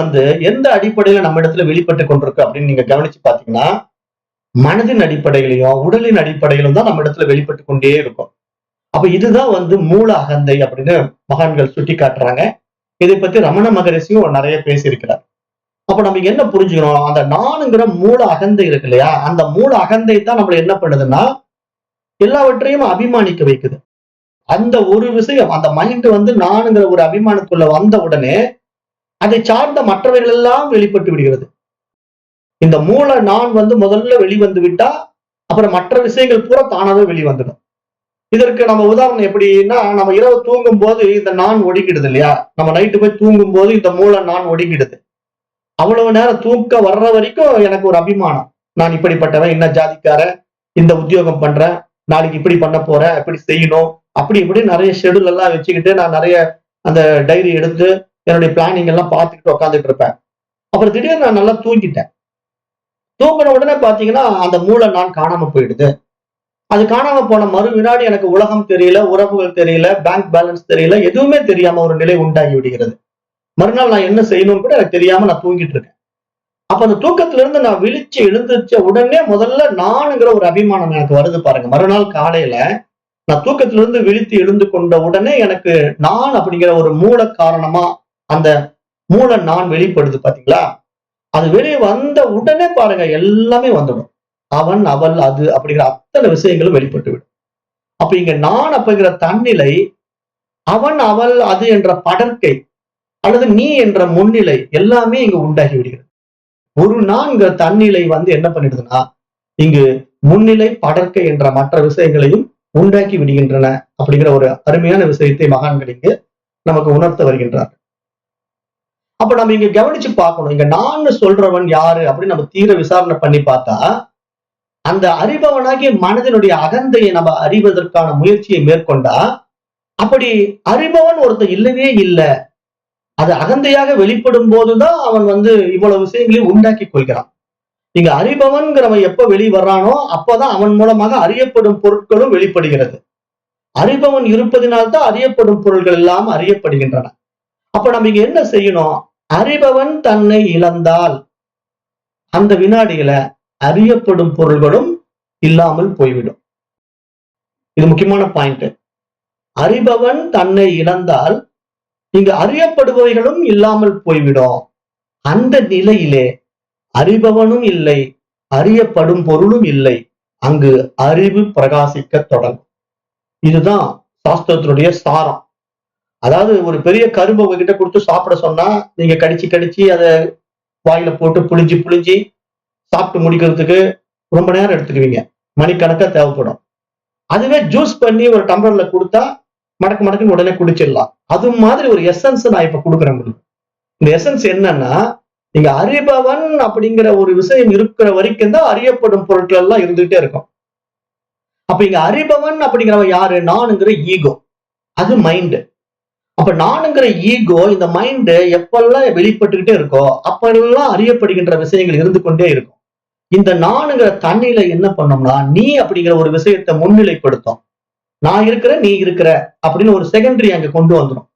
எந்த அடிப்படையில நம்ம இடத்துல வெளிப்பட்டு கொண்டிருக்கு அப்படின்னு நீங்க கவனிச்சு பாத்தீங்கன்னா மனதின் அடிப்படையிலையும் உடலின் அடிப்படையிலும் தான் நம்ம இடத்துல வெளிப்பட்டு கொண்டே இருக்கும். அப்ப இதுதான் மூல அகந்தை அப்படின்னு மகான்கள் சுட்டி காட்டுறாங்க. இதை பத்தி ரமண மகரிஷியும் நிறைய பேசியிருக்கிறார். அப்ப நம்ம என்ன புரிஞ்சுக்கணும்? அந்த நானுங்கிற மூல அகந்தை இருக்கு இல்லையா, அந்த மூல அகந்தை தான் நம்மள என்ன பண்ணுதுன்னா எல்லாவற்றையும் அபிமானிக்க வைக்குது. அந்த ஒரு விஷயம், அந்த மைண்ட் நானுங்கிற ஒரு அபிமானத்துக்குள்ள வந்த உடனே அதை சார்ந்த மற்றவைகள் எல்லாம் வெளிப்பட்டு விடுகிறது. இந்த மூல நான் முதல்ல வெளிவந்து விட்டா அப்புறம் மற்ற விஷயங்கள் பூரா தானாவே வெளிவந்துடும். இதற்கு நம்ம உதாரணம் எப்படின்னா, நம்ம இரவு தூங்கும் போது இந்த நான் ஒடுங்கிடுது இல்லையா, நம்ம நைட்டு போய் தூங்கும் போது இந்த மூல நான் ஒடுங்கிடுது. அவ்வளவு நேரம் தூக்க வர்ற வரைக்கும் எனக்கு ஒரு அபிமானம், நான் இப்படிப்பட்டவன், என்ன ஜாதிக்காரன், இந்த உத்தியோகம் பண்றேன், நாளைக்கு இப்படி பண்ண போறேன், இப்படி செய்யணும், அப்படி இப்படி நிறைய ஷெடியூல் எல்லாம் வச்சுக்கிட்டு நான் நிறைய அந்த டைரி எடுத்து என்னுடைய பிளானிங் எல்லாம் பார்த்துக்கிட்டு உட்காந்துட்டு இருப்பேன். அப்புறம் திடீர்னு நான் நல்லா தூங்கிட்டேன். தூங்கின உடனே பாத்தீங்கன்னா அந்த மூளை நான் காணாம போயிடுது. அது காணாம போன மறு வினாடி எனக்கு உலகம் தெரியல, உறவுகள் தெரியல, பேங்க் பேலன்ஸ் தெரியல, எதுவுமே தெரியாம ஒரு நிலை உண்டாகி விடுகிறது. மறுநாள் நான் என்ன செய்யணும்னு கூட எனக்கு தெரியாம நான் தூங்கிட்டு இருக்கேன். அப்ப அந்த தூக்கத்துல இருந்து நான் விழிச்சு எழுந்திருச்ச உடனே முதல்ல நானுங்கிற ஒரு அபிமானம் எனக்கு வருது பாருங்க. மறுநாள் காலையில நான் தூக்கத்துல இருந்து விழித்து எழுந்து கொண்ட உடனே எனக்கு நான் அப்படிங்கிற ஒரு மூல காரணமா அந்த மூல நான் வெளிப்படுது பாத்தீங்களா. அது வெளியே வந்த உடனே பாருங்க எல்லாமே வந்துடும். அவன், அவள், அது அப்படிங்கிற அத்தனை விஷயங்களும் வெளிப்பட்டு விடும். அப்ப இங்க நான் அப்படிங்கிற தன்னிலை, அவன், அவள், அது என்ற படற்கை அல்லது நீ என்ற முன்னிலை எல்லாமே இங்கு உண்டாகி விடுகிறது. ஒரு நான்கிற தன்னிலை என்ன பண்ணிடுதுன்னா இங்கு முன்னிலை, படற்கை என்ற மற்ற விஷயங்களையும் உண்டாக்கி விடுகின்றன அப்படிங்கிற ஒரு அருமையான விஷயத்தை மகான்கள் இங்கு நமக்கு உணர்த்த வருகின்றார். அப்ப நம்ம இங்க கவனிச்சு பார்க்கணும், இங்க நான் சொல்றவன் யாரு அப்படின்னு நம்ம தீர விசாரணை பண்ணி பார்த்தா அந்த அறிபவனாகிய மனதினுடைய அகந்தையை நம்ம அறிவதற்கான முயற்சியை மேற்கொண்டா அப்படி அறிபவன் ஒருத்தர் இல்லவே இல்லை. அது அகந்தையாக வெளிப்படும் போதுதான் அவன் இவ்வளவு விஷயங்களையும் உண்டாக்கி கொள்கிறான். இங்க அறிபவன்கிறவன் எப்ப வெளிவர்றானோ அப்பதான் அவன் மூலமாக அறியப்படும் பொருட்களும் வெளிப்படுகிறது. அறிபவன் இருப்பதினால்தான் அறியப்படும் பொருள்கள் எல்லாம் அறியப்படுகின்றன. அப்ப நம்ம இங்க என்ன செய்யணும்? அறிபவன் தன்னை இழந்தால் அந்த வினாடியில அறியப்படும் பொருள்களும் இல்லாமல் போய்விடும். இது முக்கியமான பாயிண்ட். அறிபவன் தன்னை இழந்தால் இங்கு அறியப்படுபவைகளும் இல்லாமல் போய்விடும். அந்த நிலையிலே அறிபவனும் இல்லை, அறியப்படும் பொருளும் இல்லை, அங்கு அறிவு பிரகாசிக்க தொடங்கும். இதுதான் சாஸ்திரத்தினுடைய சாரம். அதாவது ஒரு பெரிய கரும்பு உங்ககிட்ட கொடுத்து சாப்பிட சொன்னா நீங்க கடிச்சு கடிச்சு அதை வாயில போட்டு புளிஞ்சு புளிஞ்சு சாப்பிட்டு முடிக்கிறதுக்கு ரொம்ப நேரம் எடுத்துக்குவீங்க, மணிக்கணக்கா தேவைப்படும். அதுவே ஜூஸ் பண்ணி ஒரு டம்ளர்ல கொடுத்தா மடக்கு மடக்குன்னு உடனே குடிச்சிடலாம். அது மாதிரி ஒரு எசன்ஸ் நான் இப்ப கொடுக்குறேன் உங்களுக்கு. இந்த எசன்ஸ் என்னன்னா, நீங்க அறிபவன் அப்படிங்கிற ஒரு விஷயம் இருக்கிற வரைக்கும் தான் அறியப்படும் பொருட்கள் எல்லாம் இருந்துகிட்டே இருக்கும். அப்ப இங்க அறிபவன் அப்படிங்கிறவன் யாரு? நானுங்கிற ஈகோ, அது மைண்டு. அப்ப நானுங்கிற ஈகோ, இந்த மைண்டு எப்பெல்லாம் வெளிப்பட்டுக்கிட்டே இருக்கோ அப்பெல்லாம் அறியப்படுகின்ற விஷயங்கள் இருந்து கொண்டே இருக்கும். இந்த நானுங்கிற தண்ணியில என்ன பண்ணோம்னா, நீ அப்படிங்கிற ஒரு விஷயத்தை முன்னிலைப்படுத்தும். நான் இருக்கிற, நீ இருக்கிற அப்படின்னு ஒரு செகண்டரி அங்க கொண்டு வந்துடும்.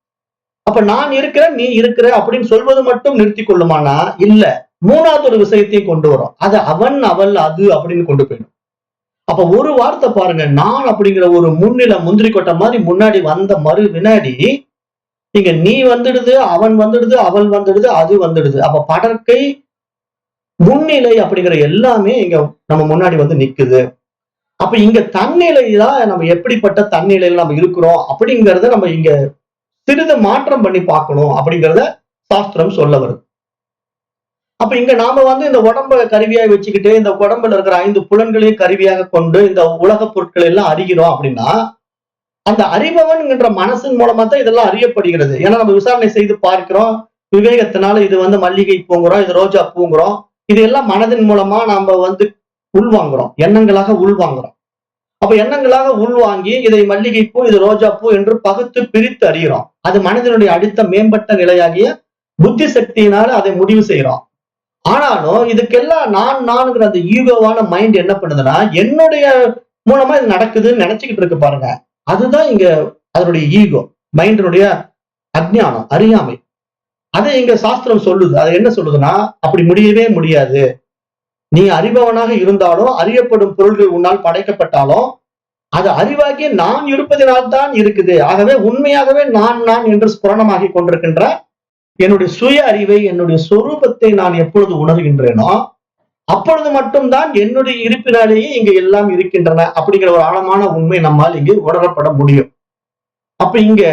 அப்ப நான் இருக்கிற, நீ இருக்கிற அப்படின்னு சொல்வது மட்டும் நிறுத்தி கொள்ளுமானா? இல்ல, மூணாவது ஒரு விஷயத்தையும் கொண்டு வரும். அது அவன், அவள், அது அப்படின்னு கொண்டு போயிடும். அப்ப ஒரு வார்த்தை பாருங்க, நான் அப்படிங்கிற ஒரு முன்னிலை முந்திரி கொட்டை மாதிரி முன்னாடி வந்த மறு வினாடி இங்க நீ வந்துடுது, அவன் வந்துடுது, அவள் வந்துடுது, அது வந்துடுது. அப்ப படற்கை முன்னிலை அப்படிங்கிற எல்லாமே இங்க நம்ம முன்னாடி வந்து நிக்குது. அப்ப இங்க தன்னிலைதான் நம்ம எப்படிப்பட்ட தன்னிலையில நம்ம இருக்கிறோம் அப்படிங்கறத நம்ம இங்க சிறிது மாற்றம் பண்ணி பார்க்கணும் அப்படிங்கறத சாஸ்திரம் சொல்ல வருது. அப்ப இங்க நாம வந்து இந்த உடம்ப கருவியா வச்சுக்கிட்டு இந்த உடம்புல இருக்கிற 5 புலன்களையும் கருவியாக கொண்டு இந்த உலக பொருட்கள் எல்லாம் அறிகிறோம் அப்படின்னா, அந்த அறிபவன்கின்ற மனசின் மூலமா தான் இதெல்லாம் அறியப்படுகிறது. ஏன்னா நம்ம விசாரணை செய்து பார்க்கிறோம், விவேகத்தினால இது வந்து மல்லிகை பூங்குறோம், இது ரோஜா பூங்குறோம், இது எல்லாம் மனதின் மூலமா நாம வந்து உள்வாங்குறோம், எண்ணங்களாக உள்வாங்குறோம். அப்ப எண்ணங்களாக உள்வாங்கி இதை மல்லிகை பூ, இது ரோஜா பூ என்று பகுத்து பிரித்து அறிகிறோம். அது மனதினுடைய அடுத்த மேம்பட்ட நிலையாகிய புத்தி சக்தியினால அதை முடிவு செய்யறோம். ஆனாலும் இதுக்கெல்லாம் நான்ங்கிற அந்த ஈகோவான மைண்ட் என்ன பண்ணுதுன்னா, என்னுடைய மூலமா இது நடக்குதுன்னு நினைச்சுக்கிட்டு இருக்கு பாருங்க. அதுதான் இங்க அதனுடைய ஈகோ, மைண்டினுடைய அஜ்ஞானம், அறியாமை. அதை இங்க சாஸ்திரம் சொல்லுது. அது என்ன சொல்லுதுன்னா, அப்படி முடியவே முடியாது. நீ அறிபவனாக இருந்தாலும், அறியப்படும் பொருள்கள் உன்னால் படைக்கப்பட்டாலும், அது அறிவாகிய நான் இருப்பதினால் தான் இருக்குது. ஆகவே உண்மையாகவே நான் என்று ஸ்புரணமாகி கொண்டிருக்கின்ற என்னுடைய சுய அறிவை, என்னுடைய சொரூபத்தை நான் எப்பொழுது உணர்கின்றேனோ அப்பொழுது மட்டும்தான் என்னுடைய இருப்பினாலேயே இங்க எல்லாம் இருக்கின்றன அப்படிங்கிற ஒரு ஆழமான உண்மை நம்மால் இங்கு உணரப்பட முடியும். அப்ப இங்க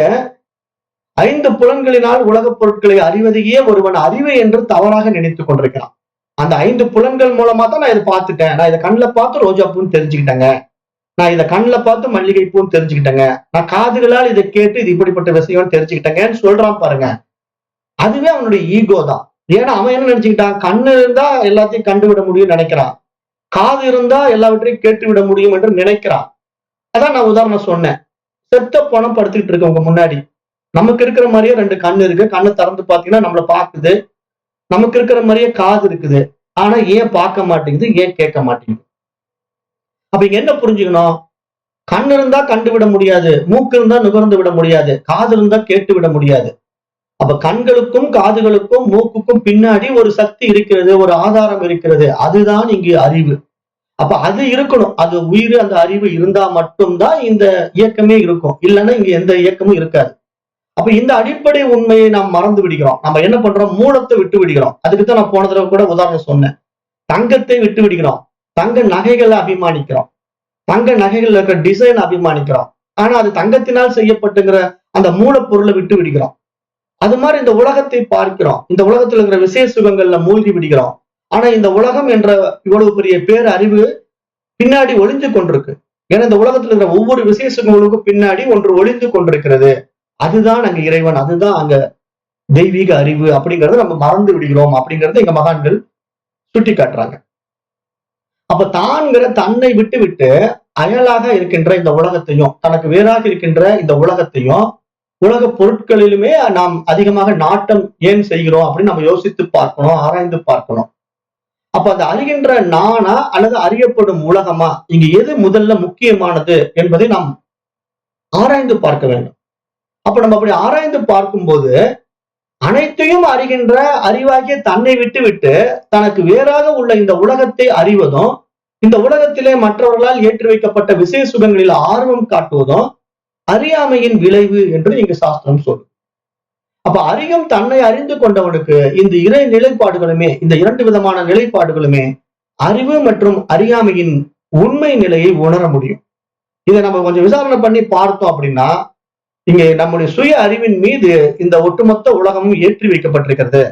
5 புலன்களினால் உலகப் பொருட்களை அறிவதையே ஒருவன் அறிவு என்று தவறாக நினைத்துக் கொண்டிருக்கிறான். அந்த 5 புலன்கள் மூலமா தான் நான் இதை பார்த்துட்டேன், நான் இதை கண்ணுல பார்த்து ரோஜா பூன்னு தெரிஞ்சுக்கிட்டேங்க, நான் இதை கண்ணுல பார்த்து மல்லிகை பூன்னு தெரிஞ்சுக்கிட்டேங்க, நான் காதுகளால் இதை கேட்டு இது இப்படிப்பட்ட விஷயம் தெரிஞ்சுக்கிட்டேங்கன்னு சொல்றான் பாருங்க. அதுவே அவனுடைய ஈகோ தான். ஏன்னா அவன் என்ன நினைச்சுக்கிட்டான், கண்ணு இருந்தா எல்லாத்தையும் கண்டுவிட முடியும்னு நினைக்கிறான், காது இருந்தா எல்லாவற்றையும் கேட்டுவிட முடியும் என்று நினைக்கிறான். அதான் நான் உதாரணம் சொன்னேன். செத்த பணம் படுத்துக்கிட்டு இருக்கு உங்க முன்னாடி. நமக்கு இருக்கிற மாதிரியே 2 கண்ணு இருக்கு, கண்ணு திறந்து பாத்தீங்கன்னா நம்மள பாக்குது, நமக்கு இருக்கிற மாதிரியே காது இருக்குது. ஆனா ஏன் பார்க்க மாட்டேங்குது, ஏன் கேட்க மாட்டேங்குது? அப்ப இங்க என்ன புரிஞ்சுக்கணும், கண்ணு இருந்தா கண்டுவிட முடியாது, மூக்கு இருந்தா நுகர்ந்து விட முடியாது, காது இருந்தா கேட்டு விட முடியாது. அப்ப கண்களுக்கும் காதுகளுக்கும் மூக்குக்கும் பின்னாடி ஒரு சக்தி இருக்கிறது, ஒரு ஆதாரம் இருக்கிறது. அதுதான் இங்கு அறிவு. அப்ப அது இருக்கணும், அது உயிர், அந்த அறிவு இருந்தா மட்டும்தான் இந்த இயக்கமே இருக்கும். இல்லைன்னா இங்க எந்த இயக்கமும் இருக்காது. அப்ப இந்த அடிப்படை உண்மையை நாம் மறந்து விடுகிறோம். நம்ம என்ன பண்றோம், மூலத்தை விட்டு விடுகிறோம். அதுக்குத்தான் நான் போன தடவை கூட உதாரணம் சொன்னேன். தங்கத்தை விட்டு விடுகிறோம், தங்க நகைகளை அபிமானிக்கிறோம், தங்க நகைகள் இருக்கிற டிசைன் அபிமானிக்கிறோம். ஆனா அது தங்கத்தினால் செய்யப்பட்டுங்கிற அந்த மூலப்பொருளை விட்டு விடுகிறோம். அது மாதிரி இந்த உலகத்தை பார்க்கிறோம், இந்த உலகத்துல இருக்கிற விசேஷ சுகங்கள்ல மூழ்கி விடுகிறோம். ஆனா இந்த உலகம் என்ற இவ்வளவு பெரிய பேர் அறிவு பின்னாடி ஒளிந்து கொண்டிருக்கு. ஏன்னா இந்த உலகத்துல இருக்கிற ஒவ்வொரு விசேஷ சுகங்களுக்கும் பின்னாடி ஒன்று ஒளிந்து கொண்டிருக்கிறது. அதுதான் அங்க இறைவன், அதுதான் அங்க தெய்வீக அறிவு அப்படிங்கறத நம்ம மறந்து விடுகிறோம் அப்படிங்கறத எங்க மகான்கள் சுட்டி காட்டுறாங்க. அப்ப தான்கிற தன்னை விட்டு விட்டு அயலாக இருக்கின்ற இந்த உலகத்தையும், தனக்கு வேறாக இருக்கின்ற இந்த உலகத்தையும், உலக பொருட்களிலுமே நாம் அதிகமாக நாட்டம் ஏன் செய்கிறோம் அப்படின்னு நம்ம யோசித்து பார்க்கணும், ஆராய்ந்து பார்க்கணும். அப்ப அந்த அறிகின்ற நானா அல்லது அறியப்படும் உலகமா, இங்க எது முதல்ல முக்கியமானது என்பதை நாம் ஆராய்ந்து பார்க்க வேண்டும். அப்ப நம்ம அப்படி ஆராய்ந்து பார்க்கும்போது அனைத்தையும் அறிகின்ற அறிவாகிய தன்னை விட்டு விட்டு தனக்கு வேறாக உள்ள இந்த உலகத்தை அறிவதும், இந்த உலகத்திலே மற்றவர்களால் ஏற்றி வைக்கப்பட்ட விசேஷ சுகங்களில் ஆர்வம் காட்டுவதும் அறியாமையின் விளைவு என்று இங்கு சாஸ்திரம் சொல்லும். அப்ப அறியும் தன்னை அறிந்து கொண்டவனுக்கு இந்த இறை நிலைப்பாடுகளுமே, இந்த 2 விதமான நிலைப்பாடுகளுமே அறிவு மற்றும் அறியாமையின் உண்மை நிலையை உணர முடியும். இதை நம்ம கொஞ்சம் விசாரணை பண்ணி பார்த்தோம் அப்படின்னா, இங்கே நம்முடைய சுய அறிவின் மீது இந்த ஒட்டுமொத்த உலகமும் ஏற்றி வைக்கப்பட்டிருக்கிறது.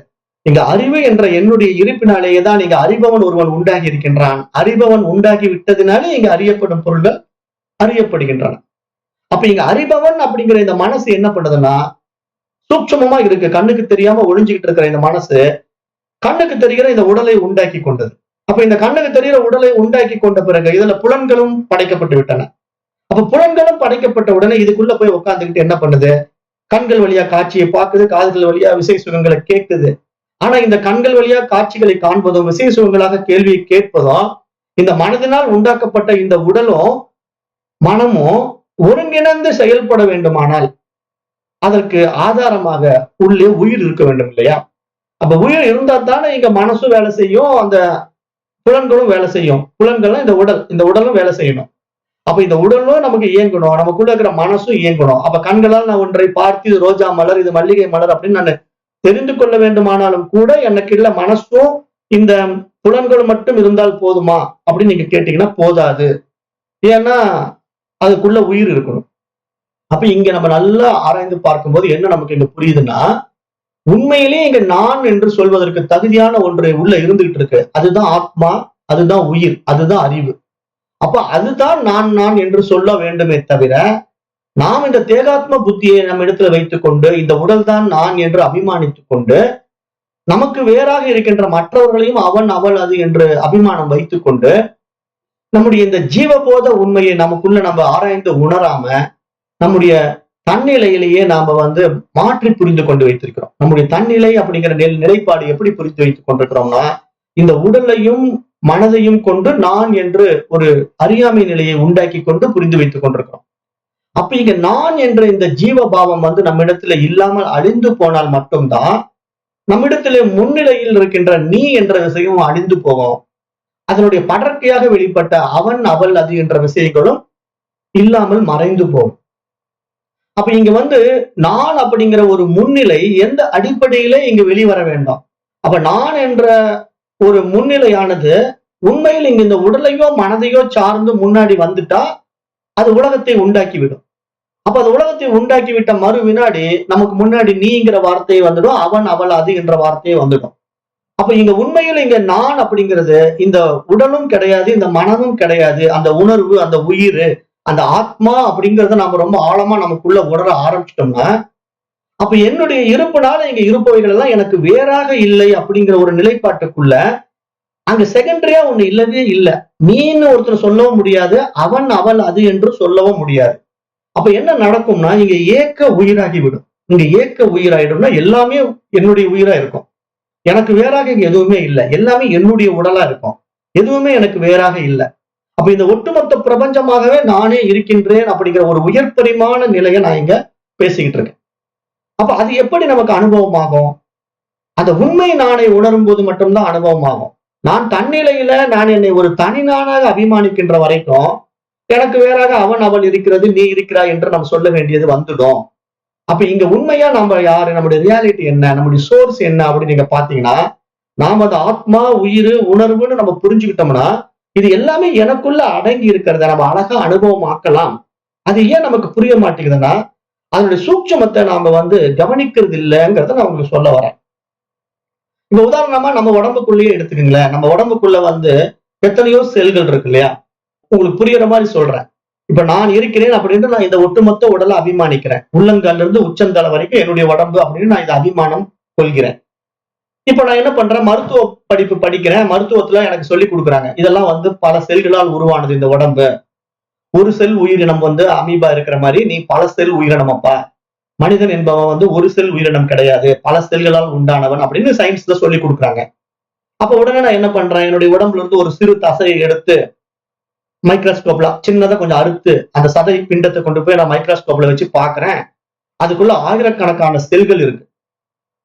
இங்க அறிவு என்ற என்னுடைய இருப்பினாலேயே தான் இங்க அறிபவன் ஒருவன் உண்டாகி இருக்கின்றான். அறிபவன் உண்டாகி விட்டதினாலே இங்க அறியப்படும் பொருள்கள் அறியப்படுகின்றன. அப்ப இங்க அறிபவன் அப்படிங்கிற இந்த மனசு என்ன பண்ணுதுன்னா, சூட்சமமா இருக்கு. கண்ணுக்கு தெரியாம ஒளிஞ்சுகிட்டு இருக்கிற இந்த மனசு கண்ணுக்கு தெரிகிற இந்த உடலை உண்டாக்கி கொண்டது. அப்ப இந்த கண்ணுக்கு தெரிகிற உடலை உண்டாக்கி கொண்ட பிறகு இதுல புலன்களும் படைக்கப்பட்டு விட்டன. அப்ப புலன்களும் படைக்கப்பட்ட உடனே இதுக்குள்ள போய் உட்கார்ந்துகிட்டு என்ன பண்ணுது? கண்கள் வழியா காட்சியை பார்க்குது, காதுகள் வழியா விசை சுகங்களை கேட்குது. ஆனா இந்த கண்கள் வழியா காட்சிகளை காண்பதும் விசை சுகங்களாக கேள்வியை கேட்பதும் இந்த மனதினால் உண்டாக்கப்பட்ட இந்த உடலும் மனமும் ஒருங்கிணைந்து செயல்பட வேண்டுமானால் அதற்கு ஆதாரமாக உள்ளே உயிர் இருக்க வேண்டும் இல்லையா? அப்ப உயிர் இருந்தா தானே இங்க மனசும் வேலை செய்யும், அந்த புலன்களும் வேலை செய்யும். புலன்களும் இந்த உடலும் வேலை செய்யணும். அப்ப இந்த உடலும் நமக்கு இயங்கணும், நமக்குள்ள இருக்கிற மனசும் இயங்கணும். அப்ப கண்களால் நான் ஒன்றை பார்த்து இது ரோஜா மலர், இது மல்லிகை மலர் அப்படின்னு நான் தெரிந்து கொள்ள வேண்டுமானாலும் கூட எனக்கு இல்ல மனசும் இந்த புலன்கள் மட்டும் இருந்தால் போதுமா அப்படின்னு நீங்க கேட்டீங்கன்னா போதாது. ஏன்னா அதுக்குள்ள உயிர் இருக்கணும். அப்ப இங்க நம்ம நல்லா ஆராய்ந்து பார்க்கும்போது என்ன நமக்கு இங்க புரியுதுன்னா, உண்மையிலேயே இங்க நான் என்று சொல்வதற்கு தகுதியான ஒன்று உள்ள இருந்துகிட்டு இருக்கு. அதுதான் ஆத்மா, அதுதான் உயிர், அதுதான் அறிவு. அப்ப அதுதான் நான் நான் என்று சொல்ல வேண்டுமே தவிர, நாம் இந்த தேகாத்ம புத்தியை நம்ம இடத்துல வைத்துக் கொண்டு இந்த உடல் தான் நான் என்று அபிமானித்துக் கொண்டு நமக்கு வேறாக இருக்கின்ற மற்றவர்களையும் அவன் அவள் அது என்று அபிமானம் வைத்துக் கொண்டு நம்முடைய இந்த ஜீவபோத உண்மையை நமக்குள்ள நம்ம ஆராய்ந்து உணராம நம்முடைய தன்னிலையிலேயே நாம மாற்றி புரிந்து கொண்டு வைத்திருக்கிறோம். நம்முடைய தன்னிலை அப்படிங்கிற நிலைப்பாடு எப்படி புரிந்து வைத்துக் கொண்டிருக்கிறோம்னா, இந்த உடலையும் மனதையும் கொண்டு நான் என்று ஒரு அறியாமை நிலையை உண்டாக்கி கொண்டு புரிந்து வைத்துக் கொண்டிருக்கிறோம். அப்ப இங்க நான் என்ற இந்த ஜீவபாவம் நம்மிடத்துல இல்லாமல் அழிந்து போனால் மட்டும்தான் நம்மிடத்திலே முன்னிலையில் இருக்கின்ற நீ என்ற விஷயம் அழிந்து போகும். அதனுடைய படர்க்கையாக வெளிப்பட்ட அவன் அவள் அது என்ற விஷயங்களும் இல்லாமல் மறைந்து போகும். அப்ப இங்க நான் அப்படிங்கிற ஒரு முன்னிலை எந்த அடிப்படையிலே இங்க வெளிவர வேண்டும். அப்ப நான் என்ற ஒரு முன்னிலையானது உண்மையில் இங்க இந்த உடலையோ மனதையோ சார்ந்து முன்னாடி வந்துட்டா அது உலகத்தை உண்டாக்கிவிடும். அப்ப அது உலகத்தை உண்டாக்கிவிட்ட மறு வினாடி நமக்கு முன்னாடி நீங்கிற வார்த்தை வந்துடும், அவன் அவள் அது என்ற வார்த்தையே வந்துடும். அப்ப இங்க உண்மையில் இங்க நான் அப்படிங்கிறது இந்த உடலும் கிடையாது, இந்த மனமும் கிடையாது. அந்த உணர்வு, அந்த உயிர், அந்த ஆத்மா அப்படிங்கறத நாம ரொம்ப ஆழமா நமக்குள்ள உணர ஆரம்பிச்சிட்டோம்னா, அப்ப என்னுடைய இருப்புனால இங்க இருப்பவைகள் எல்லாம் எனக்கு வேறாக இல்லை அப்படிங்கிற ஒரு நிலைப்பாட்டுக்குள்ள அங்க செகண்டரியா ஒண்ணு இல்லவே இல்லை. நீன்னு ஒருத்தர் சொல்லவும் முடியாது, அவன் அவள் அது என்று சொல்லவும் முடியாது. அப்ப என்ன நடக்கும்னா இங்க ஏக்க உயிராகி விடும். இங்க ஏக்க உயிராயிடும்னா எல்லாமே என்னுடைய உயிரா இருக்கும். எனக்கு வேறாக இங்க எதுவுமே இல்லை, எல்லாமே என்னுடைய உடலா இருக்கும், எதுவுமே எனக்கு வேறாக இல்லை. அப்ப இந்த ஒட்டுமொத்த பிரபஞ்சமாகவே நானே இருக்கின்றேன் அப்படிங்கிற ஒரு உயர் பரிமாண நிலையை நான் இங்க பேசிக்கிட்டு இருக்கேன். அப்ப அது எப்படி நமக்கு அனுபவமாகும்? அந்த உண்மை நானை உணரும் போது மட்டும்தான் அனுபவமாகும். நான் தன்னிலையில நான் என்னை ஒரு தனி நானாக அபிமானிக்கின்ற வரைக்கும் எனக்கு வேறாக அவன் அவள் இருக்கிறது, நீ இருக்கிறாய் என்று நம்ம சொல்ல வேண்டியது வந்துடும். அப்ப இங்க உண்மையா நம்ம யாரு, நம்முடைய ரியாலிட்டி என்ன, நம்முடைய சோர்ஸ் என்ன அப்படின்னு நீங்க பாத்தீங்கன்னா, நாம அந்த ஆத்மா உயிர் உணர்வுன்னு நம்ம புரிஞ்சுக்கிட்டோம்னா இது எல்லாமே எனக்குள்ள அடங்கி இருக்கிறத நம்ம அழகா அனுபவம் ஆக்கலாம். அது ஏன் நமக்கு புரிய மாட்டேங்குதுன்னா அதனுடைய சூட்சமத்தை நாம கவனிக்கிறது இல்லைங்கிறத நான் உங்களுக்கு சொல்ல வரேன். இப்ப உதாரணமா நம்ம உடம்புக்குள்ளேயே எடுத்துக்கங்களேன். நம்ம உடம்புக்குள்ள எத்தனையோ செல்கள் இருக்கு இல்லையா? உங்களுக்கு புரியுற மாதிரி சொல்றேன். இப்ப நான் இருக்கிறேன் அப்படின்னு நான் இந்த ஒட்டுமொத்த உடலை அபிமானிக்கிறேன். உள்ளங்கால்ல இருந்து உச்சந்தலை வரைக்கும் என்னுடைய உடம்பு அப்படின்னு நான் இந்த அபிமானம் கொள்கிறேன். இப்ப நான் என்ன பண்றேன், மருத்துவ படிப்பு படிக்கிறேன். மருத்துவத்துல எனக்கு சொல்லி கொடுக்குறாங்க, இதெல்லாம் பல செல்களால் உருவானது இந்த உடம்பு. ஒரு செல் உயிரினம் அமீபா இருக்கிற மாதிரி நீ பல செல் உயிரினம். அப்பா மனிதன் என்பவன் ஒரு செல் உயிரினம் கிடையாது, பல செல்களால் உண்டானவன் அப்படின்னு சயின்ஸ்ல சொல்லி கொடுக்குறாங்க. அப்ப உடனே நான் என்ன பண்றேன், என்னுடைய உடம்புல இருந்து ஒரு சிறு தசையை எடுத்து மைக்ரோஸ்கோப்ல சின்னதா கொஞ்சம் அறுத்து அந்த சதை பிண்டத்தை கொண்டு போய் நான் மைக்ரோஸ்கோப்ல வச்சு பாக்குறேன். அதுக்குள்ள ஆயிரக்கணக்கான செல்கள் இருக்கு.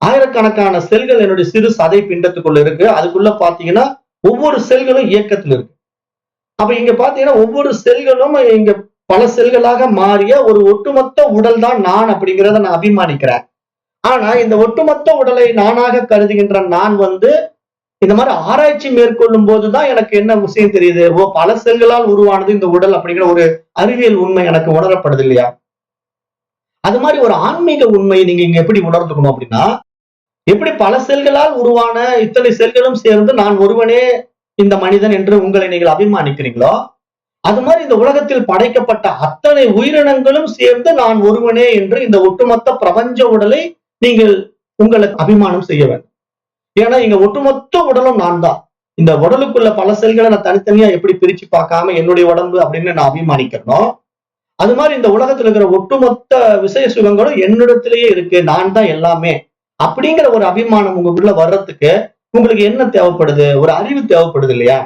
ஆயிரக்கணக்கான செல்கள் என்னுடைய சிறு சதை பிண்டத்துக்குள்ள இருக்கு. அதுக்குள்ள பாத்தீங்கன்னா ஒவ்வொரு செல்களும் இயக்கத்துல இருக்கு. அப்ப இங்க பாத்தீங்கன்னா ஒவ்வொரு செல்களும் இங்க பல செல்களாக மாறிய ஒரு ஒட்டுமொத்த உடல் தான் நான் அப்படிங்கிறத நான் அபிமானிக்கிறேன். ஆனா இந்த ஒட்டுமொத்த உடலை நானாக கருதுகின்ற நான் இந்த மாதிரி ஆராய்ச்சி மேற்கொள்ளும் போதுதான் எனக்கு என்ன விஷயம் தெரியுது, பல செல்களால் உருவானது இந்த உடல் அப்படிங்கிற ஒரு அறிவியல் உண்மை எனக்கு உணரப்படுது இல்லையா? அது மாதிரி ஒரு ஆன்மீக உண்மையை நீங்க இங்க எப்படி உணர்ந்துக்கணும் அப்படின்னா, எப்படி பல செல்களால் உருவான இத்தனை செல்களும் சேர்ந்து நான் ஒருவனே இந்த மனிதன் என்று உங்களை நீங்கள் அபிமானிக்கிறீங்களோ, அது மாதிரி இந்த உலகத்தில் படைக்கப்பட்ட அத்தனை உயிரினங்களும் சேர்ந்து நான் ஒருவனே என்று இந்த ஒட்டுமொத்த பிரபஞ்ச உடலை நீங்கள் உங்களுக்கு அபிமானம் செய்ய வேண்டும். ஏன்னா இங்க ஒட்டுமொத்த உடலும் நான் தான். இந்த உடலுக்குள்ள பல செல்களை நான் தனித்தனியா எப்படி பிரிச்சு பார்க்காம என்னுடைய உடம்பு அப்படின்னு நான் அபிமானிக்கிறனோ, அது மாதிரி இந்த உலகத்துல இருக்கிற ஒட்டுமொத்த விஷய சுகங்களும் என்னிடத்திலேயே இருக்கு. நான் தான் எல்லாமே. அப்படிங்கிற ஒரு அபிமானம் உங்களுக்குள்ள வர்றதுக்கு உங்களுக்கு என்ன தேவைப்படுது? ஒரு அறிவு தேவைப்படுது இல்லையா?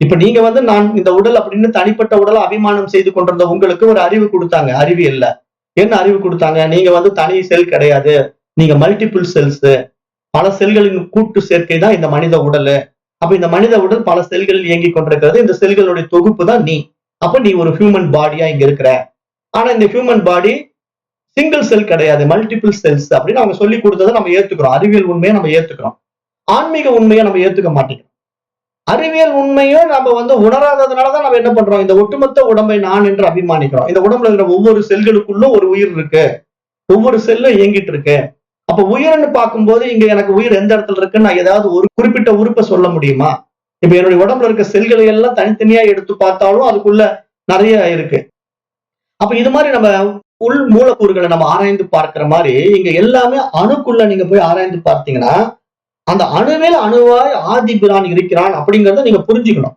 இப்ப நீங்க வந்து நான் இந்த உடல் அப்படின்னு தனிப்பட்ட உடலை அபிமானம் செய்து கொண்டிருந்த உங்களுக்கு ஒரு அறிவு கொடுத்தாங்க. அறிவியல்ல. என்ன அறிவு கொடுத்தாங்க? நீங்க வந்து தனி செல் கிடையாது. நீங்க மல்டிபிள் செல்ஸ். பல செல்களின் கூட்டு சேர்க்கை தான் இந்த மனித உடல். அப்ப இந்த மனித உடல் பல செல்களில் இயங்கிக் கொண்டிருக்கிறது. இந்த செல்களுடைய தொகுப்பு தான் நீ. அப்ப நீ ஒரு ஹியூமன் பாடியா இங்க இருக்கிற. ஆனா இந்த ஹியூமன் பாடி சிங்கிள் செல் கிடையாது, மல்டிபிள் செல்ஸ் அப்படின்னு அவங்க சொல்லி கொடுத்ததை நம்ம ஏத்துக்கிறோம். அறிவியல் உண்மையை நம்ம ஏத்துக்கிறோம். ஆன்மீக உண்மையை நம்ம ஏத்துக்க மாட்டேங்கிறோம். அறிவியல் உண்மையும் நம்ம வந்து உணராததுனாலதான் நம்ம என்ன பண்றோம்? இந்த ஒட்டுமொத்த உடம்பை நான் என்று அபிமானிக்கிறோம். இந்த உடம்புல இருக்கிற ஒவ்வொரு செல்களுக்குள்ளும் ஒரு உயிர் இருக்கு. ஒவ்வொரு செல்லும் இயங்கிட்டு இருக்கு. அப்ப உயிர்னு பார்க்கும்போது இங்க எனக்கு உயிர் எந்த இடத்துல இருக்குன்னு நான் ஏதாவது ஒரு குறிப்பிட்ட உறுப்பை சொல்ல முடியுமா? இப்ப என்னுடைய உடம்புல இருக்க செல்களை எல்லாம் தனித்தனியா எடுத்து பார்த்தாலும் அதுக்குள்ள நிறைய இருக்கு. அப்ப இது மாதிரி நம்ம உள் மூலக்கூறுகளை நம்ம ஆராய்ந்து பார்க்கிற மாதிரி இங்க எல்லாமே அணுக்குள்ள நீங்க போய் ஆராய்ந்து பார்த்தீங்கன்னா, அந்த அணுவில் அணுவாய் ஆதி பிரான் இருக்கிறான் அப்படிங்கறத நீங்க புரிஞ்சுக்கணும்.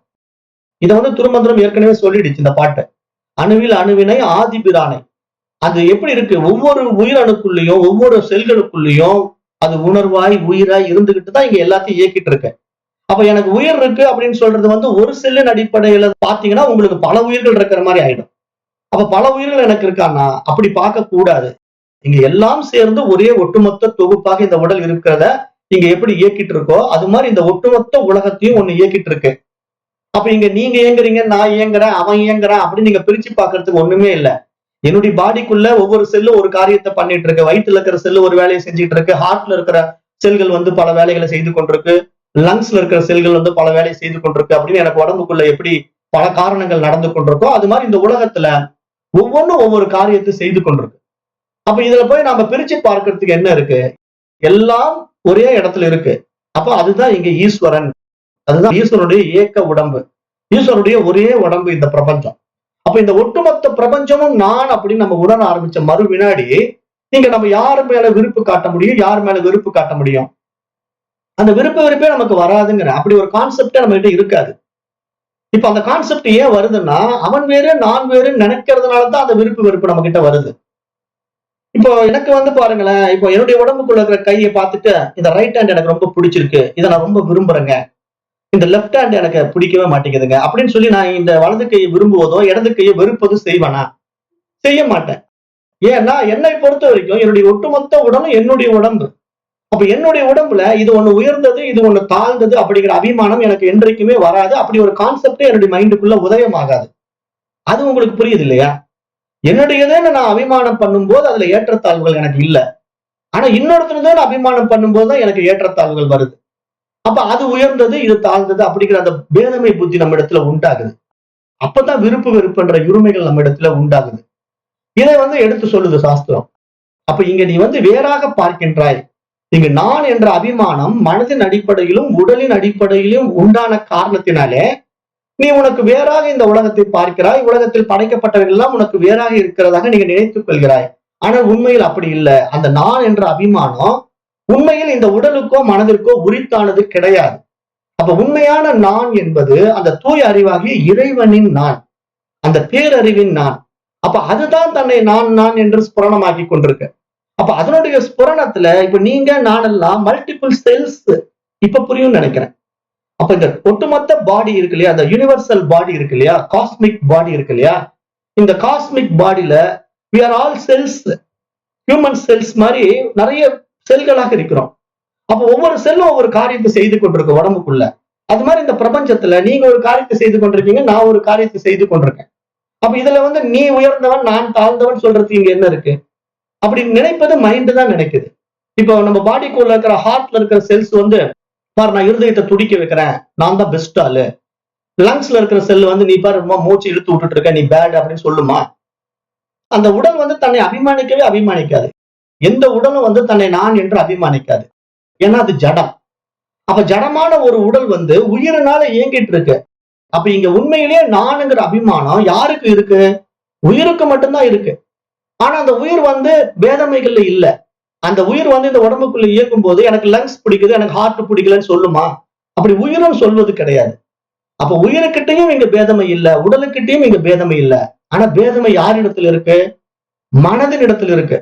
இதை வந்து திருமந்திரம் ஏற்கனவே சொல்லிடுச்சு இந்த பாட்டு. அணுவில் அணுவினை ஆதி பிரானை. அது எப்படி இருக்கு? ஒவ்வொரு உயிரணுக்குள்ளேயும் ஒவ்வொரு செல்களுக்குள்ளேயும் அது உணர்வாய் உயிராய் இருந்துகிட்டு தான் இங்க எல்லாத்தையும் இயக்கிட்டு இருக்கு. அப்ப எனக்கு உயிர் இருக்கு அப்படின்னு சொல்றது வந்து ஒரு செல்லின் அடிப்படையில பாத்தீங்கன்னா உங்களுக்கு பல உயிர்கள் இருக்கிற மாதிரி ஆயிடும். அப்ப பல உயிர்கள் எனக்கு இருக்கான்னா அப்படி பார்க்க கூடாது. இங்க எல்லாம் சேர்ந்து ஒரே ஒட்டுமொத்த தொகுப்பாக இந்த உடல் இருக்கிறத இங்க எப்படி இயக்கிட்டு இருக்கோ அது மாதிரி இந்த ஒட்டுமொத்த உலகத்தையும் ஒண்ணு இயக்கிட்டு இருக்கு. அப்ப இங்க நீங்க இயங்குறீங்க, நான் இயங்குறேன், அவன் இயங்குறான் அப்படின்னு நீங்க பிரிச்சு பாக்குறதுக்கு ஒண்ணுமே இல்ல. என்னுடைய பாடிக்குள்ள ஒவ்வொரு செல்லும் ஒரு காரியத்தை பண்ணிட்டு இருக்கு. வயிற்றுல இருக்கிற செல்லு ஒரு வேலையை செஞ்சுட்டு இருக்கு. ஹார்ட்ல இருக்கிற செல்கள் வந்து பல வேலைகளை செய்து கொண்டிருக்கு. லங்ஸ்ல இருக்கிற செல்கள் வந்து பல வேலையை செய்து கொண்டிருக்கு அப்படின்னு எனக்கு உடம்புக்குள்ள எப்படி பல காரணங்கள் நடந்து கொண்டிருக்கோ அது மாதிரி இந்த உலகத்துல ஒவ்வொன்றும் ஒவ்வொரு காரியத்தை செய்து கொண்டிருக்கு. அப்ப இதுல போய் நாம பிரிச்சு பார்க்கறதுக்கு என்ன இருக்கு? எல்லாம் ஒரே இடத்துல இருக்கு. அப்ப அதுதான் இங்க ஈஸ்வரன். அதுதான் ஈஸ்வரனுடைய ஏக்க உடம்பு. ஈஸ்வரனுடைய ஒரே உடம்பு இந்த பிரபஞ்சம். அப்ப இந்த ஒட்டுமொத்த பிரபஞ்சமும் நான் அப்படின்னு நம்ம உணர ஆரம்பிச்ச மறு வினாடி நீங்க நம்ம யாரு மேல விருப்பு காட்ட முடியும், யார் மேல வெறுப்பு காட்ட முடியும்? அந்த வெறுப்பே நமக்கு வராதுங்கிற அப்படி ஒரு கான்செப்டே நம்ம கிட்ட இருக்காது. இப்ப அந்த கான்செப்ட் ஏன் வருதுன்னா அவன் வேறு நான் வேறுன்னு நினைக்கிறதுனாலதான் அந்த விருப்பு வெறுப்பு நம்ம கிட்ட வருது. இப்போ எனக்கு வந்து பாருங்களேன், இப்போ என்னுடைய உடம்புக்குள்ள இருக்கிற கையை பார்த்துட்டு இந்த ரைட் ஹேண்ட் எனக்கு ரொம்ப பிடிச்சிருக்கு, இதை நான் ரொம்ப விரும்புறேங்க, இந்த லெப்ட் ஹேண்ட் எனக்கு பிடிக்கவே மாட்டேங்குதுங்க அப்படின்னு சொல்லி நான் இந்த வலது கையை விரும்புவதோ இடது கையை வெறுப்பதோ செய்வேனா? செய்ய மாட்டேன். ஏன்னா என்னை பொறுத்த வரைக்கும் என்னுடைய ஒட்டுமொத்த உடம்பும் என்னுடைய உடம்பு. அப்ப என்னுடைய உடம்புல இது ஒண்ணு உயர்ந்தது இது ஒண்ணு தாழ்ந்தது அப்படிங்கிற அபிமானம் எனக்கு என்றைக்குமே வராது. அப்படி ஒரு கான்செப்டே என்னுடைய மைண்டுக்குள்ள உதயமாகாது. அது உங்களுக்கு புரியுது இல்லையா? என்னுடையதுன்னு நான் அபிமானம் பண்ணும்போது அதுல ஏற்றத்தாழ்வுகள் எனக்கு இல்ல. ஆனா இன்னொருத்தருதான் அபிமானம் பண்ணும்போது தான் எனக்கு ஏற்றத்தாழ்வுகள் வருது. அப்ப அது உயர்ந்தது இது தாழ்ந்தது அப்படிங்கிற அந்த பேதமை புத்தி நம்ம இடத்துல உண்டாகுது. அப்பதான் விருப்பு வெறுப்புன்ற உரிமைகள் நம்ம இடத்துல உண்டாகுது. இதை வந்து எடுத்து சொல்லுது சாஸ்திரம். அப்ப இங்க நீ வந்து வேறாக பார்க்கின்றாய். இங்க நான் என்ற அபிமானம் மனதின் அடிப்படையிலும் உடலின் அடிப்படையிலும் உண்டான காரணத்தினாலே நீ உனக்கு வேறாக இந்த உலகத்தை பார்க்கிறாய். உலகத்தில் படைக்கப்பட்டவர்கள் எல்லாம் உனக்கு வேறாக இருக்கிறதாக நீங்க நினைத்துக் கொள்கிறாய். ஆனால் உண்மையில் அப்படி இல்லை. அந்த நான் என்ற அபிமானம் உண்மையில் இந்த உடலுக்கோ மனதிற்கோ உரித்தானது கிடையாது. அப்ப உண்மையான நான் என்பது அந்த தூய அறிவாகிய இறைவனின் நான், அந்த பேரறிவின் நான். அப்ப அதுதான் தன்னை நான் நான் என்று ஸ்புரணமாக்கி கொண்டிருக்கு. அப்ப அதனுடைய ஸ்புரணத்துல இப்ப நீங்க நானெல்லாம் மல்டிபிள் செல்ஸ். இப்ப புரியும் நினைக்கிறேன். அப்ப இந்த ஒட்டுமொத்த பாடி இருக்கு இல்லையா, அந்த யூனிவர்சல் பாடி இருக்கு இல்லையா, காஸ்மிக் பாடி இருக்கு இல்லையா, இந்த காஸ்மிக் பாடியில we are all cells, human cells மாதிரி நிறைய செல்களாக இருக்கிறோம். அப்ப ஒவ்வொரு செல்லும் ஒவ்வொரு காரியத்தை செய்து கொண்டிருக்கு உடம்புக்குள்ள. அது மாதிரி இந்த பிரபஞ்சத்துல நீங்க ஒரு காரியத்தை செய்து கொண்டிருக்கீங்க, நான் ஒரு காரியத்தை செய்து கொண்டிருக்கேன். அப்ப இதுல வந்து நீ உயர்ந்தவன் நான் தாழ்ந்தவன் சொல்றதுக்கு இங்க என்ன இருக்கு? அப்படி நினைப்பது மைண்ட் தான் நினைக்குது. இப்போ நம்ம பாடிக்குள்ள இருக்கிற ஹார்ட்ல இருக்கிற செல்ஸ் வந்து பாரு நான் இருதயத்தை துடிக்க வைக்கிறேன், நான் தான் பெஸ்ட் ஆளு. லங்ஸ்ல இருக்கிற செல் வந்து நீ பாரு மூச்சு இழுத்து விட்டுட்டு இருக்க, நீ பேட் அப்படின்னு சொல்லுமா? அந்த உடல் வந்து தன்னை அபிமானிக்கவே அபிமானிக்காது. எந்த உடலும் வந்து தன்னை நான் என்று அபிமானிக்காது. ஏன்னா அது ஜடம். அப்ப ஜடமான ஒரு உடல் வந்து உயிரினால இயங்கிட்டு இருக்கு. அப்ப இங்க உண்மையிலேயே நானுங்கிற அபிமானம் யாருக்கு இருக்கு? உயிருக்கு மட்டும்தான் இருக்கு. ஆனா அந்த உயிர் வந்து பேதமைகள்ல இல்ல. அந்த உயிர் வந்து இந்த உடம்புக்குள்ள இயக்கும் போது எனக்கு லங்ஸ் பிடிக்குது, எனக்கு ஹார்ட் பிடிக்கலன்னு சொல்லுமா? அப்படி உயிரும் சொல்வது கிடையாது. அப்ப உயிருக்கிட்டையும் இங்க பேதமை இல்ல, உடலுக்கிட்டையும் இங்க பேதமை இல்ல. ஆனா பேதமை யாரிடத்துல இருக்கு? மனதின் இடத்துல இருக்கு.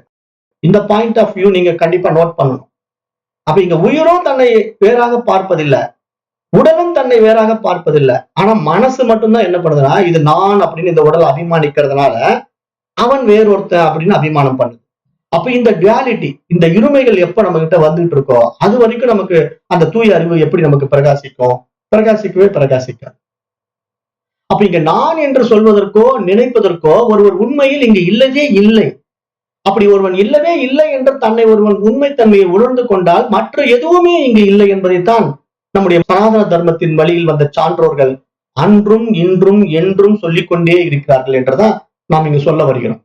இந்த பாயிண்ட் ஆஃப் வியூ நீங்க கண்டிப்பா நோட் பண்ணணும். அப்ப இங்க உயிரும் தன்னை வேறாக பார்ப்பதில்ல, உடலும் தன்னை வேறாக பார்ப்பதில்லை. ஆனா மனசு மட்டும்தான் என்ன பண்ணுதுன்னா, இது நான் அப்படின்னு இந்த உடல் அபிமானிக்கிறதுனால அவன் வேறொருத்தன் அப்படின்னு அபிமானம் பண்ணுது. அப்ப இந்த டுவாலிட்டி, இந்த இருமைகள் எப்ப நம்ம கிட்ட வந்துட்டு இருக்கோ அது வரைக்கும் நமக்கு அந்த தூய அறிவு எப்படி நமக்கு பிரகாசிக்கும்? பிரகாசிக்கவே பிரகாசிக்காது. அப்ப இங்க நான் என்று சொல்வதற்கோ நினைப்பதற்கோ ஒருவர் உண்மையில் இங்கு இல்லவே இல்லை. அப்படி ஒருவன் இல்லவே இல்லை என்று தன்னை ஒருவன் உண்மைத்தன்மையை உணர்ந்து கொண்டால் மற்ற எதுவுமே இங்கு இல்லை என்பதைத்தான் நம்முடைய சனாதன தர்மத்தின் வழியில் வந்த சான்றோர்கள் அன்றும் இன்றும் என்றும் சொல்லிக்கொண்டே இருக்கிறார்கள் என்றுதான் நாம் இங்கு சொல்ல வருகிறோம்.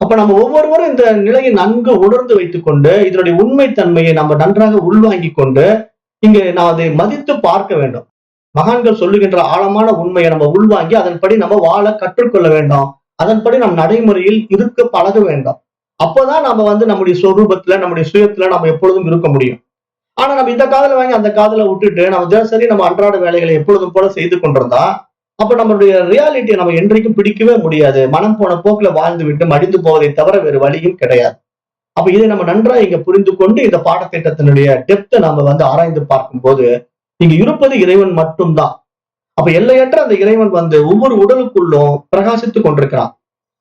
அப்ப நம்ம ஒவ்வொருவரும் இந்த நிலையை நன்கு உணர்ந்து வைத்துக் கொண்டு இதனுடைய உண்மைத்தன்மையை நம்ம நன்றாக உள்வாங்கி கொண்டு இங்க நான் அதை மதித்து பார்க்க வேண்டும். மகான்கள் சொல்லுகின்ற ஆழமான உண்மையை நம்ம உள்வாங்கி அதன்படி நம்ம வாழ கற்றுக்கொள்ள வேண்டும். அதன்படி நம் நடைமுறையில் இருக்க பழக வேண்டும். அப்பதான் நம்ம வந்து நம்முடைய சொரூபத்துல நம்முடைய சுயத்துல நம்ம எப்பொழுதும் இருக்க முடியும். ஆனா நம்ம இந்த காதல வாங்கி அந்த காதல விட்டுட்டு நம்ம தினசரி நம்ம அன்றாட வேலைகளை எப்பொழுதும் போல செய்து கொண்டிருந்தா அப்ப நம்மளுடைய ரியாலிட்டியை நம்ம என்றைக்கும் பிடிக்கவே முடியாது. மனம் போன போக்குல வாழ்ந்து விட்டு மடிந்து போவதை தவிர வேறு வழியும் கிடையாது. அப்ப இதை நம்ம நன்றா இங்க புரிந்து கொண்டு இந்த பாடத்திட்டத்தினுடைய டெப்த்தை நம்ம வந்து ஆராய்ந்து பார்க்கும் போது இங்க இருப்பது இறைவன் மட்டும்தான். அப்ப எல்லையற்ற அந்த இறைவன் வந்து ஒவ்வொரு உடலுக்குள்ளும் பிரகாசித்துக் கொண்டிருக்கிறான்.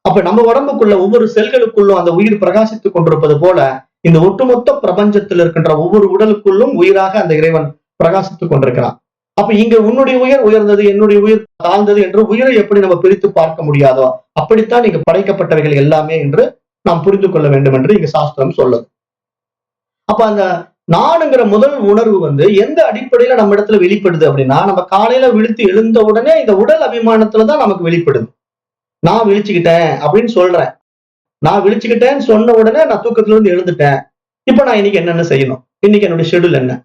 அப்ப நம்ம உடம்புக்குள்ள ஒவ்வொரு செல்களுக்குள்ளும் அந்த உயிர் பிரகாசித்துக் கொண்டிருப்பது போல இந்த ஒட்டுமொத்த பிரபஞ்சத்தில் இருக்கின்ற ஒவ்வொரு உடலுக்குள்ளும் உயிராக அந்த இறைவன் பிரகாசித்துக் கொண்டிருக்கிறான். அப்ப இங்க உன்னுடைய உயிர் உயர்ந்தது, என்னுடைய உயிர் தாழ்ந்தது என்று உயிரை எப்படி நம்ம பிரித்து பார்க்க முடியாதோ அப்படித்தான் இங்க படைக்கப்பட்டவைகள் எல்லாமே என்று நாம் புரிந்து கொள்ள வேண்டும் என்று இங்க சாஸ்திரம் சொல்லுது. அப்ப அந்த நானுங்கிற முதல் உணர்வு வந்து எந்த அடிப்படையில நம்ம இடத்துல வெளிப்படுது அப்படின்னா, நம்ம காலையில விழித்து எழுந்த உடனே இந்த உடல் அபிமானத்துலதான் நமக்கு வெளிப்படுது. நான் விழிச்சுக்கிட்டேன் அப்படின்னு சொல்றேன். நான் விழிச்சுக்கிட்டேன்னு சொன்ன உடனே நான் தூக்கத்துல இருந்து எழுந்துட்டேன். இப்ப நான் இன்னைக்கு என்னென்ன செய்யணும்? இன்னைக்கு என்னுடைய ஷெடியூல் என்ன?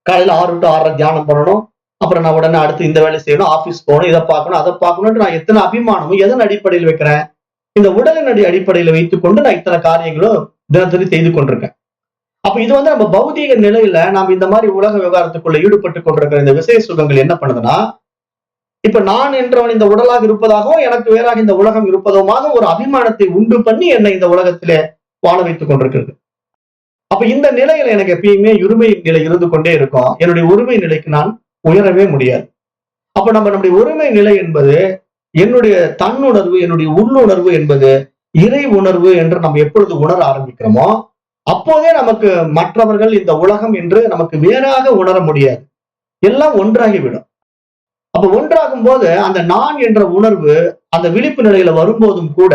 காலையில 6 to 6 தியானம் பண்ணணும். அப்புறம் நான் உடனே அடுத்து இந்த வேலை செய்யணும், ஆபீஸ் போகணும், இதை பார்க்கணும், அதை பார்க்கணும்னு நான் எத்தனை அபிமானமும் எதன் அடிப்படையில் வைக்கிறேன்? இந்த உடலினுடைய அடிப்படையில வைத்துக் கொண்டு நான் இத்தனை காரியங்களும் தினசரி செய்து கொண்டிருக்கேன். அப்ப இது வந்து நம்ம பௌதீக நிலையில நாம் இந்த மாதிரி உலக விவகாரத்துக்குள்ள ஈடுபட்டு கொண்டிருக்கிற இந்த விசேஷ சுகங்கள் என்ன பண்ணுதுன்னா, இப்ப நான் என்றவன் இந்த உடலாக இருப்பதாகவும் எனக்கு வேறாக இந்த உலகம் இருப்பதுமாக ஒரு அபிமானத்தை உண்டு பண்ணி என்னை இந்த உலகத்திலே வாழ வைத்துக் கொண்டிருக்கிறது. அப்ப இந்த நிலையில எனக்கு எப்பயுமே இருமை நிலை இருந்து கொண்டே இருக்கும். என்னுடைய ஒருமை நிலைக்கு நான் உயரவே முடியாது. அப்ப நம்முடைய ஒருமை நிலை என்பது என்னுடைய தன்னுணர்வு, என்னுடைய உள்ளுணர்வு என்பது இறை உணர்வு என்று நம்ம எப்பொழுது உணர ஆரம்பிக்கிறோமோ அப்போதே நமக்கு மற்றவர்கள் இந்த உலகம் என்று நமக்கு வேறாக உணர முடியாது. எல்லாம் ஒன்றாகிவிடும். அப்ப ஒன்றாகும் போது அந்த நான் என்ற உணர்வு அந்த விழிப்பு நிலையில வரும்போதும் கூட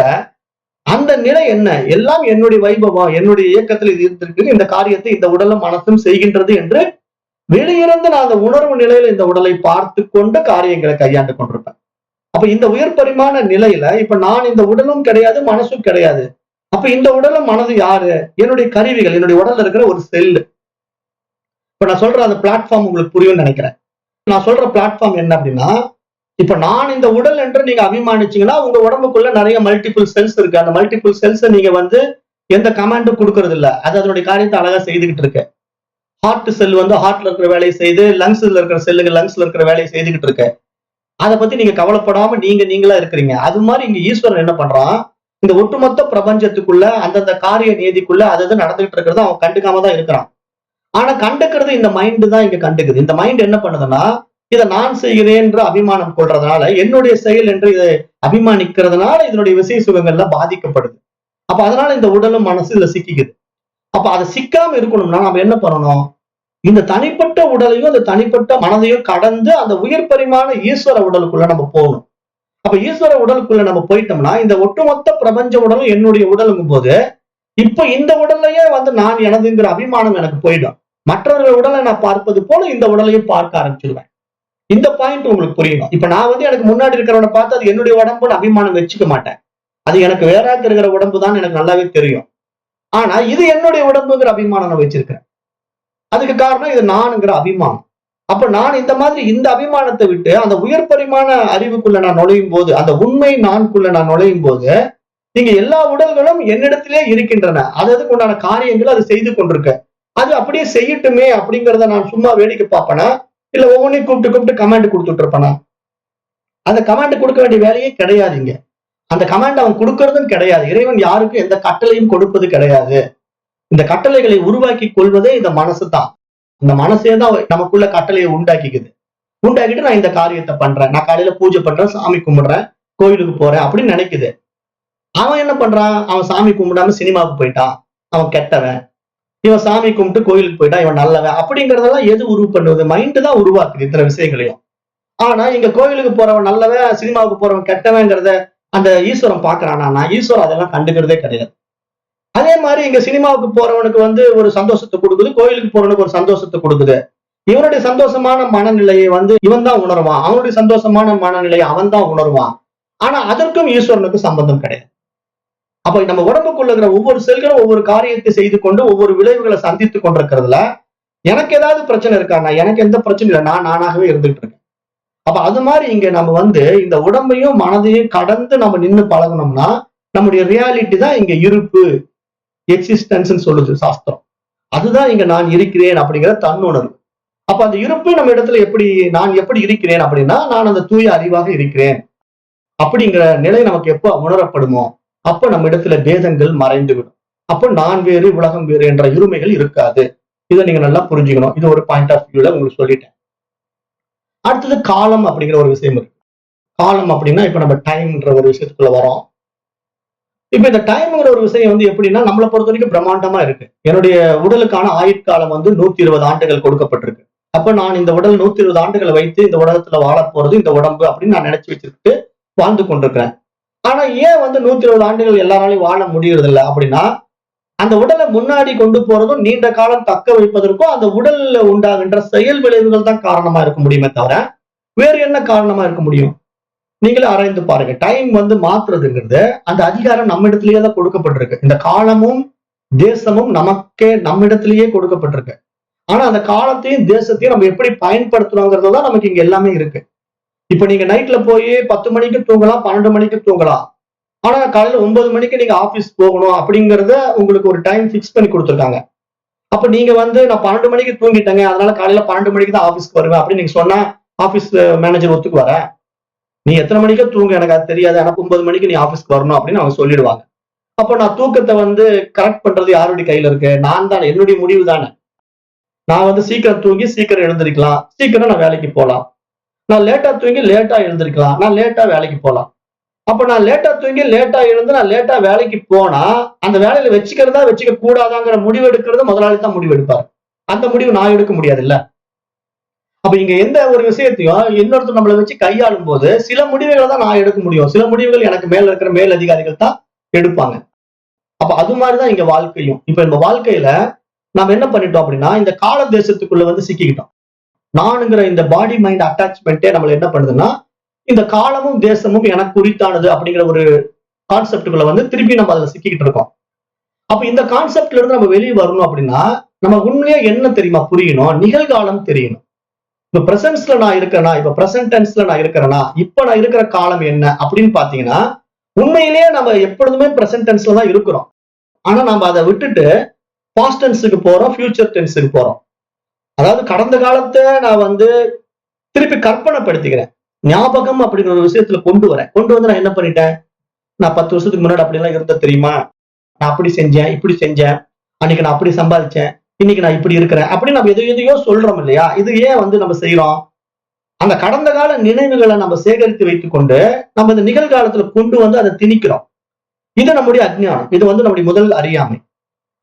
அந்த நிலை என்ன? எல்லாம் என்னுடைய வைபவம், என்னுடைய இயக்கத்தில் இது இருந்திருக்கு, இந்த காரியத்தை இந்த உடலும் மனசும் செய்கின்றது என்று வெளியிருந்து நான் அந்த உணர்வு நிலையில இந்த உடலை பார்த்து கொண்டு காரியங்களை கையாண்டு கொண்டிருப்பேன். அப்ப இந்த உயர் பரிமாண நிலையில இப்ப நான் இந்த உடலும் கிடையாது, மனசும் கிடையாது. அப்ப இந்த உடலும் மனது யாரு? என்னுடைய கருவிகள், என்னுடைய உடல்ல இருக்கிற ஒரு செல்லு. இப்ப நான் சொல்ற அந்த பிளாட்ஃபார்ம் உங்களுக்கு புரியும்னு நினைக்கிறேன். நான் சொல்ற பிளாட்ஃபார்ம் என்ன அப்படின்னா, இப்ப நான் இந்த உடல் என்று நீங்க அபிமானிச்சீங்கன்னா உங்க உடம்புக்குள்ள நிறைய மல்டிபிள் செல்ஸ் இருக்கு. அந்த மல்டிபிள் செல்ஸ் நீங்க வந்து எந்த கமாண்டும் கொடுக்கறது இல்ல. அது அதனுடைய காரியத்தை அழகா செய்துகிட்டு இருக்கு. ஹார்ட் செல் வந்து ஹார்ட்ல இருக்கிற வேலையை செய்து, லங்ஸ்ல இருக்கிற செல்லுங்க லங்ஸ்ல இருக்கிற வேலையை செய்துகிட்டு இருக்கு. அதை பத்தி நீங்க கவலைப்படாம நீங்களா இருக்கிறீங்க. அது மாதிரி இங்க ஈஸ்வரன் என்ன பண்றான், இந்த ஒட்டுமொத்த பிரபஞ்சத்துக்குள்ள அந்தந்த காரிய நீதிக்குள்ள அது நடந்துகிட்டு இருக்கிறது அவன் கண்டுக்காம தான் இருக்கிறான். ஆனா கண்டுக்கிறது இந்த மைண்ட் தான் இங்க கண்டுக்குது. இந்த மைண்ட் என்ன பண்ணுதுன்னா, இதை நான் செய்கிறேன் என்று அபிமானம் கொள்றதுனால, என்னுடைய செயல் என்று இதை அபிமானிக்கிறதுனால இதனுடைய விசை சுகங்கள்ல பாதிக்கப்படுது. அப்ப அதனால இந்த உடலும் மனசு இதுல சிக்கிக்குது. அப்ப அதை சிக்காம இருக்கணும்னா நம்ம என்ன பண்ணணும்? இந்த தனிப்பட்ட உடலையும் அந்த தனிப்பட்ட மனதையும் கடந்து அந்த உயர் பரிமாண ஈஸ்வர உடலுக்குள்ள நம்ம போகணும். அப்ப ஈஸ்வர உடலுக்குள்ள நம்ம போயிட்டோம்னா இந்த ஒட்டுமொத்த பிரபஞ்ச உடலும் என்னுடைய உடலுங்கும் போது இப்ப இந்த உடல்லையே வந்து நான் எனதுங்கிற அபிமானம் எனக்கு போயிடும். மற்றவர்கள் உடலை நான் பார்ப்பது போல இந்த உடலையும் பார்க்க ஆரம்பிச்சிருவேன். இந்த பாயிண்ட் உங்களுக்கு புரியணும். இப்ப நான் வந்து எனக்கு முன்னாடி இருக்கிறவனை பார்த்து அது என்னுடைய உடம்புன்னு அபிமானம் வச்சுக்க மாட்டேன். அது எனக்கு வேறாக்க இருக்கிற உடம்பு தான் எனக்கு நல்லாவே தெரியும். ஆனா இது என்னுடைய உடம்புங்கிற அபிமானம் நான் வச்சிருக்கேன். அதுக்கு காரணம் இது நானுங்கிற அபிமானம். அப்ப நான் இந்த மாதிரி இந்த அபிமானத்தை விட்டு அந்த உயர் பரிமாண அறிவுக்குள்ள நான் நுழையும் போது, அந்த உண்மை நான்குள்ள நான் நுழையும் போது, இங்க எல்லா உடல்களும் என்னிடத்திலே இருக்கின்றன. அதுக்கு உண்டான காரியங்கள் அது செய்து கொண்டிருக்க. அது அப்படியே செய்யட்டுமே அப்படிங்கிறத நான் சும்மா வேடிக்கை பார்ப்பேனா, இல்ல ஒவ்வொன்றையும் கூப்பிட்டு கூப்பிட்டு கமாண்ட் கொடுத்துட்டு இருப்பேனா? அந்த கமாண்ட் கொடுக்க வேண்டிய வேலையே கிடையாது இங்க. அந்த கமாண்ட் அவன் கொடுக்கறதும் கிடையாது. இறைவன் யாருக்கும் எந்த கட்டளையும் கொடுப்பது கிடையாது. இந்த கட்டளைகளை உருவாக்கி கொள்வதே இந்த மனசு தான். இந்த மனசே தான் நமக்குள்ள கட்டளையை உண்டாக்கிக்குது. உண்டாக்கிட்டு நான் இந்த காரியத்தை பண்றேன், நான் காலையில பூஜை பண்றேன், சாமி கும்பிடுறேன், கோயிலுக்கு போறேன் அப்படின்னு நினைக்குது. அவன் என்ன பண்றான்? அவன் சாமி கும்பிடாம சினிமாவுக்கு போயிட்டான், அவன் கெட்டவன். இவன் சாமி கும்பிட்டு கோயிலுக்கு போயிட்டான், இவன் நல்லவன். அப்படிங்கறதெல்லாம் எது உருவு பண்ணுவது? மைண்டு தான் உருவாக்குது இத்தனை விஷயங்களையும். ஆனா இங்க கோயிலுக்கு போறவன் நல்லவன், சினிமாவுக்கு போறவன் கெட்டவங்கிறத அந்த ஈஸ்வரன் பாக்குறானா? ஈஸ்வரன் அதெல்லாம் கண்டுக்கிறதே கிடையாது. அதே மாதிரி இங்க சினிமாவுக்கு போறவனுக்கு ஒரு சந்தோஷத்தை கொடுக்குது, கோயிலுக்கு போறவனுக்கு ஒரு சந்தோஷத்தை கொடுக்குது. இவனுடைய சந்தோஷமான மனநிலையை இவன் தான் உணர்வான், அவனுடைய சந்தோஷமான மனநிலையை அவன் தான் உணர்வான். ஆனா அதற்கும் ஈஸ்வரனுக்கு சம்பந்தம் கிடையாது. அப்ப நம்ம உடம்புக்குள்ள இருக்கிற ஒவ்வொரு செல்களும் ஒவ்வொரு காரியத்தை செய்து கொண்டு ஒவ்வொரு விளைவுகளை சந்தித்துக் கொண்டிருக்கிறதுல எனக்கு ஏதாவது பிரச்சனை இருக்கானா? எனக்கு எந்த பிரச்சனையும் இல்லை, நான் நானாகவே இருந்துகிட்டு இருக்கேன். அப்ப அது மாதிரி இங்க நம்ம இந்த உடம்பையும் மனதையும் கடந்து நம்ம நின்று பழகணும்னா நம்முடைய ரியாலிட்டி தான் இங்க இருப்பு, எக்ஸிஸ்டன்ஸ் சொல்லுது சாஸ்திரம். அதுதான் இங்க நான் இருக்கிறேன் அப்படிங்கிற தன்னுணர்வு. அப்ப அந்த இருப்பு நம்ம இடத்துல நான் எப்படி இருக்கிறேன் அப்படின்னா, நான் அந்த தூய அறிவாக இருக்கிறேன் அப்படிங்கிற நிலை நமக்கு எப்ப உணரப்படுமோ அப்ப நம்ம இடத்துல பேதங்கள் மறைந்துவிடும். அப்ப நான் வேறு உலகம் வேறு என்ற இருமைகள் இருக்காது. இதை நீங்க நல்லா புரிஞ்சுக்கணும். இது ஒரு பாயிண்ட் ஆஃப் வியூல உங்களுக்கு சொல்லிட்டேன். அடுத்தது காலம் அப்படிங்கிற ஒரு விஷயம் இருக்கு. காலம் அப்படின்னா இப்ப நம்ம டைம்ன்ற ஒரு விஷயத்துக்குள்ள வரோம். இப்ப இந்த டைம்ங்கிற ஒரு விஷயம் எப்படின்னா நம்மளை பொறுத்த வரைக்கும் பிரம்மாண்டமா இருக்கு. என்னுடைய உடலுக்கான ஆயுட்காலம் 120 ஆண்டுகள் கொடுக்கப்பட்டிருக்கு. அப்ப நான் இந்த உடல் 120 ஆண்டுகளை வைத்து இந்த உலகத்துல வாழ போறது இந்த உடம்பு அப்படின்னு நான் நினைச்சு வச்சுக்கிட்டு வாழ்ந்து கொண்டிருக்கிறேன். ஆனா ஏன் 120 ஆண்டுகள் எல்லாராலையும் வாழ முடியறது இல்லை அப்படின்னா, அந்த உடலை முன்னாடி கொண்டு போறதும் நீண்ட காலம் தக்க வைப்பதற்கும் அந்த உடல்ல உண்டாகின்ற செயல் விளைவுகள் தான் காரணமா இருக்க முடியுமே தவிர வேறு என்ன காரணமா இருக்க முடியும்? நீங்களே ஆராய்ந்து பாருங்க. டைம் மாத்துறதுங்கிறது அந்த அதிகாரம் நம்ம இடத்திலேயே தான் கொடுக்கப்பட்டிருக்கு. இந்த காலமும் தேசமும் நம்மிடத்திலேயே கொடுக்கப்பட்டிருக்கு. ஆனா அந்த காலத்தையும் தேசத்தையும் நம்ம எப்படி பயன்படுத்துறோங்கிறது தான் நமக்கு இங்க எல்லாமே இருக்கு. இப்ப நீங்க நைட்ல போய் 10 மணிக்கு தூங்கலாம், 12 மணிக்கு தூங்கலாம். ஆனா காலையில 9 மணிக்கு நீங்க ஆபீஸ் போகணும் அப்படிங்கறத உங்களுக்கு ஒரு டைம் பிக்ஸ் பண்ணி கொடுத்துருக்காங்க. அப்ப நீங்க நான் 12 மணிக்கு தூங்கிட்டேங்க, அதனால காலையில 12 மணிக்கு தான் ஆபீஸ்க்கு வருவேன் அப்படின்னு நீங்க சொன்னா ஆபீஸ் மேனேஜர் ஒத்துக்குவார? நீ எத்தனை மணிக்கு தூங்க எனக்கு அது தெரியாது, ஆனா 9 மணிக்கு நீ ஆபீஸ்க்கு வரணும் அப்படின்னு அவங்க சொல்லிடுவாங்க. அப்ப நான் தூக்கத்தை கரெக்ட் பண்றது யாருடைய கையில இருக்கு? நான் தானே, என்னுடைய முடிவு தானே. நான் சீக்கிரம் தூங்கி சீக்கிரம் எழுந்திருக்கலாம், சீக்கிரம் நான் வேலைக்கு போகலாம். நான் லேட்டா தூங்கி லேட்டா எழுந்திருக்கலாம், நான் லேட்டா வேலைக்கு போகலாம். அப்ப நான் லேட்டா தூங்கி லேட்டா எழுந்து நான் லேட்டா வேலைக்கு போனா அந்த வேலையில வச்சுக்கிறதா வச்சுக்க கூடாதாங்கிற முடிவு எடுக்கிறது முதலாளி தான் முடிவு எடுப்பாரு. அந்த முடிவு நான் எடுக்க முடியாது இல்ல. அப்ப இங்க எந்த ஒரு விஷயத்தையும் இன்னொருத்தர் நம்மளை வச்சு கையாளும் போது சில முடிவுகளை தான் நான் எடுக்க முடியும், சில முடிவுகள் எனக்கு மேல இருக்கிற மேல் அதிகாரிகள் தான் எடுப்பாங்க. அப்ப அது மாதிரிதான் இங்க வாழ்க்கையும். இப்ப இந்த வாழ்க்கையில நம்ம என்ன பண்ணிட்டோம் அப்படின்னா இந்த கால தேசத்துக்குள்ள சிக்கிக்கிட்டோம். நானுங்கிற இந்த பாடி மைண்ட் அட்டாச்மெண்ட்டே நம்மள என்ன பண்ணுதுன்னா இந்த காலமும் தேசமும் எனக்கு குறித்தானது அப்படிங்கிற ஒரு கான்செப்டுக்குள்ள திருப்பி நம்ம அதுல சிக்கிக்கிட்டு இருக்கோம். அப்ப இந்த கான்செப்ட்ல இருந்து நம்ம வெளியே வரணும் அப்படின்னா நம்ம உண்மையா என்ன தெரியுமா புரியணும்? நிகழ்காலம் தெரியணும். இப்ப பிரசன்ஸ்ல நான் இருக்கிறேனா, இப்ப பிரசன்ட் டென்ஸ்ல நான் இருக்கிறேனா, இப்ப நான் இருக்கிற காலம் என்ன அப்படின்னு பாத்தீங்கன்னா உண்மையிலேயே நம்ம எப்பொழுதுமே பிரசன்ட் டென்ஸ்ல தான் இருக்கிறோம். ஆனா நம்ம அதை விட்டுட்டு பாஸ்ட் டென்ஸுக்கு போறோம், ஃபியூச்சர் டென்ஸுக்கு போறோம். அதாவது கடந்த காலத்தை நான் திருப்பி கற்பனைப்படுத்திக்கிறேன், ஞாபகம் அப்படிங்கிற ஒரு விஷயத்துல கொண்டு வந்து நான் என்ன பண்ணிட்டேன், நான் 10 வருஷத்துக்கு முன்னாடி அப்படிலாம் இருந்த தெரியுமா, நான் அப்படி செஞ்சேன், இப்படி செஞ்சேன், அன்னைக்கு நான் அப்படி சம்பாதிச்சேன், இன்னைக்கு நான் இப்படி இருக்கிறேன் அப்படின்னு நம்ம எதையோ சொல்றோம் இல்லையா? இது ஏன் நம்ம செய்யறோம்? அந்த கடந்த கால நினைவுகளை நம்ம சேகரித்து வைத்துக் கொண்டு நம்ம இந்த நிகழ்காலத்துல கொண்டு வந்து அதை திணிக்கிறோம். இது நம்முடைய அஜ்ஞானம், இது நம்முடைய முதல் அறியாமை.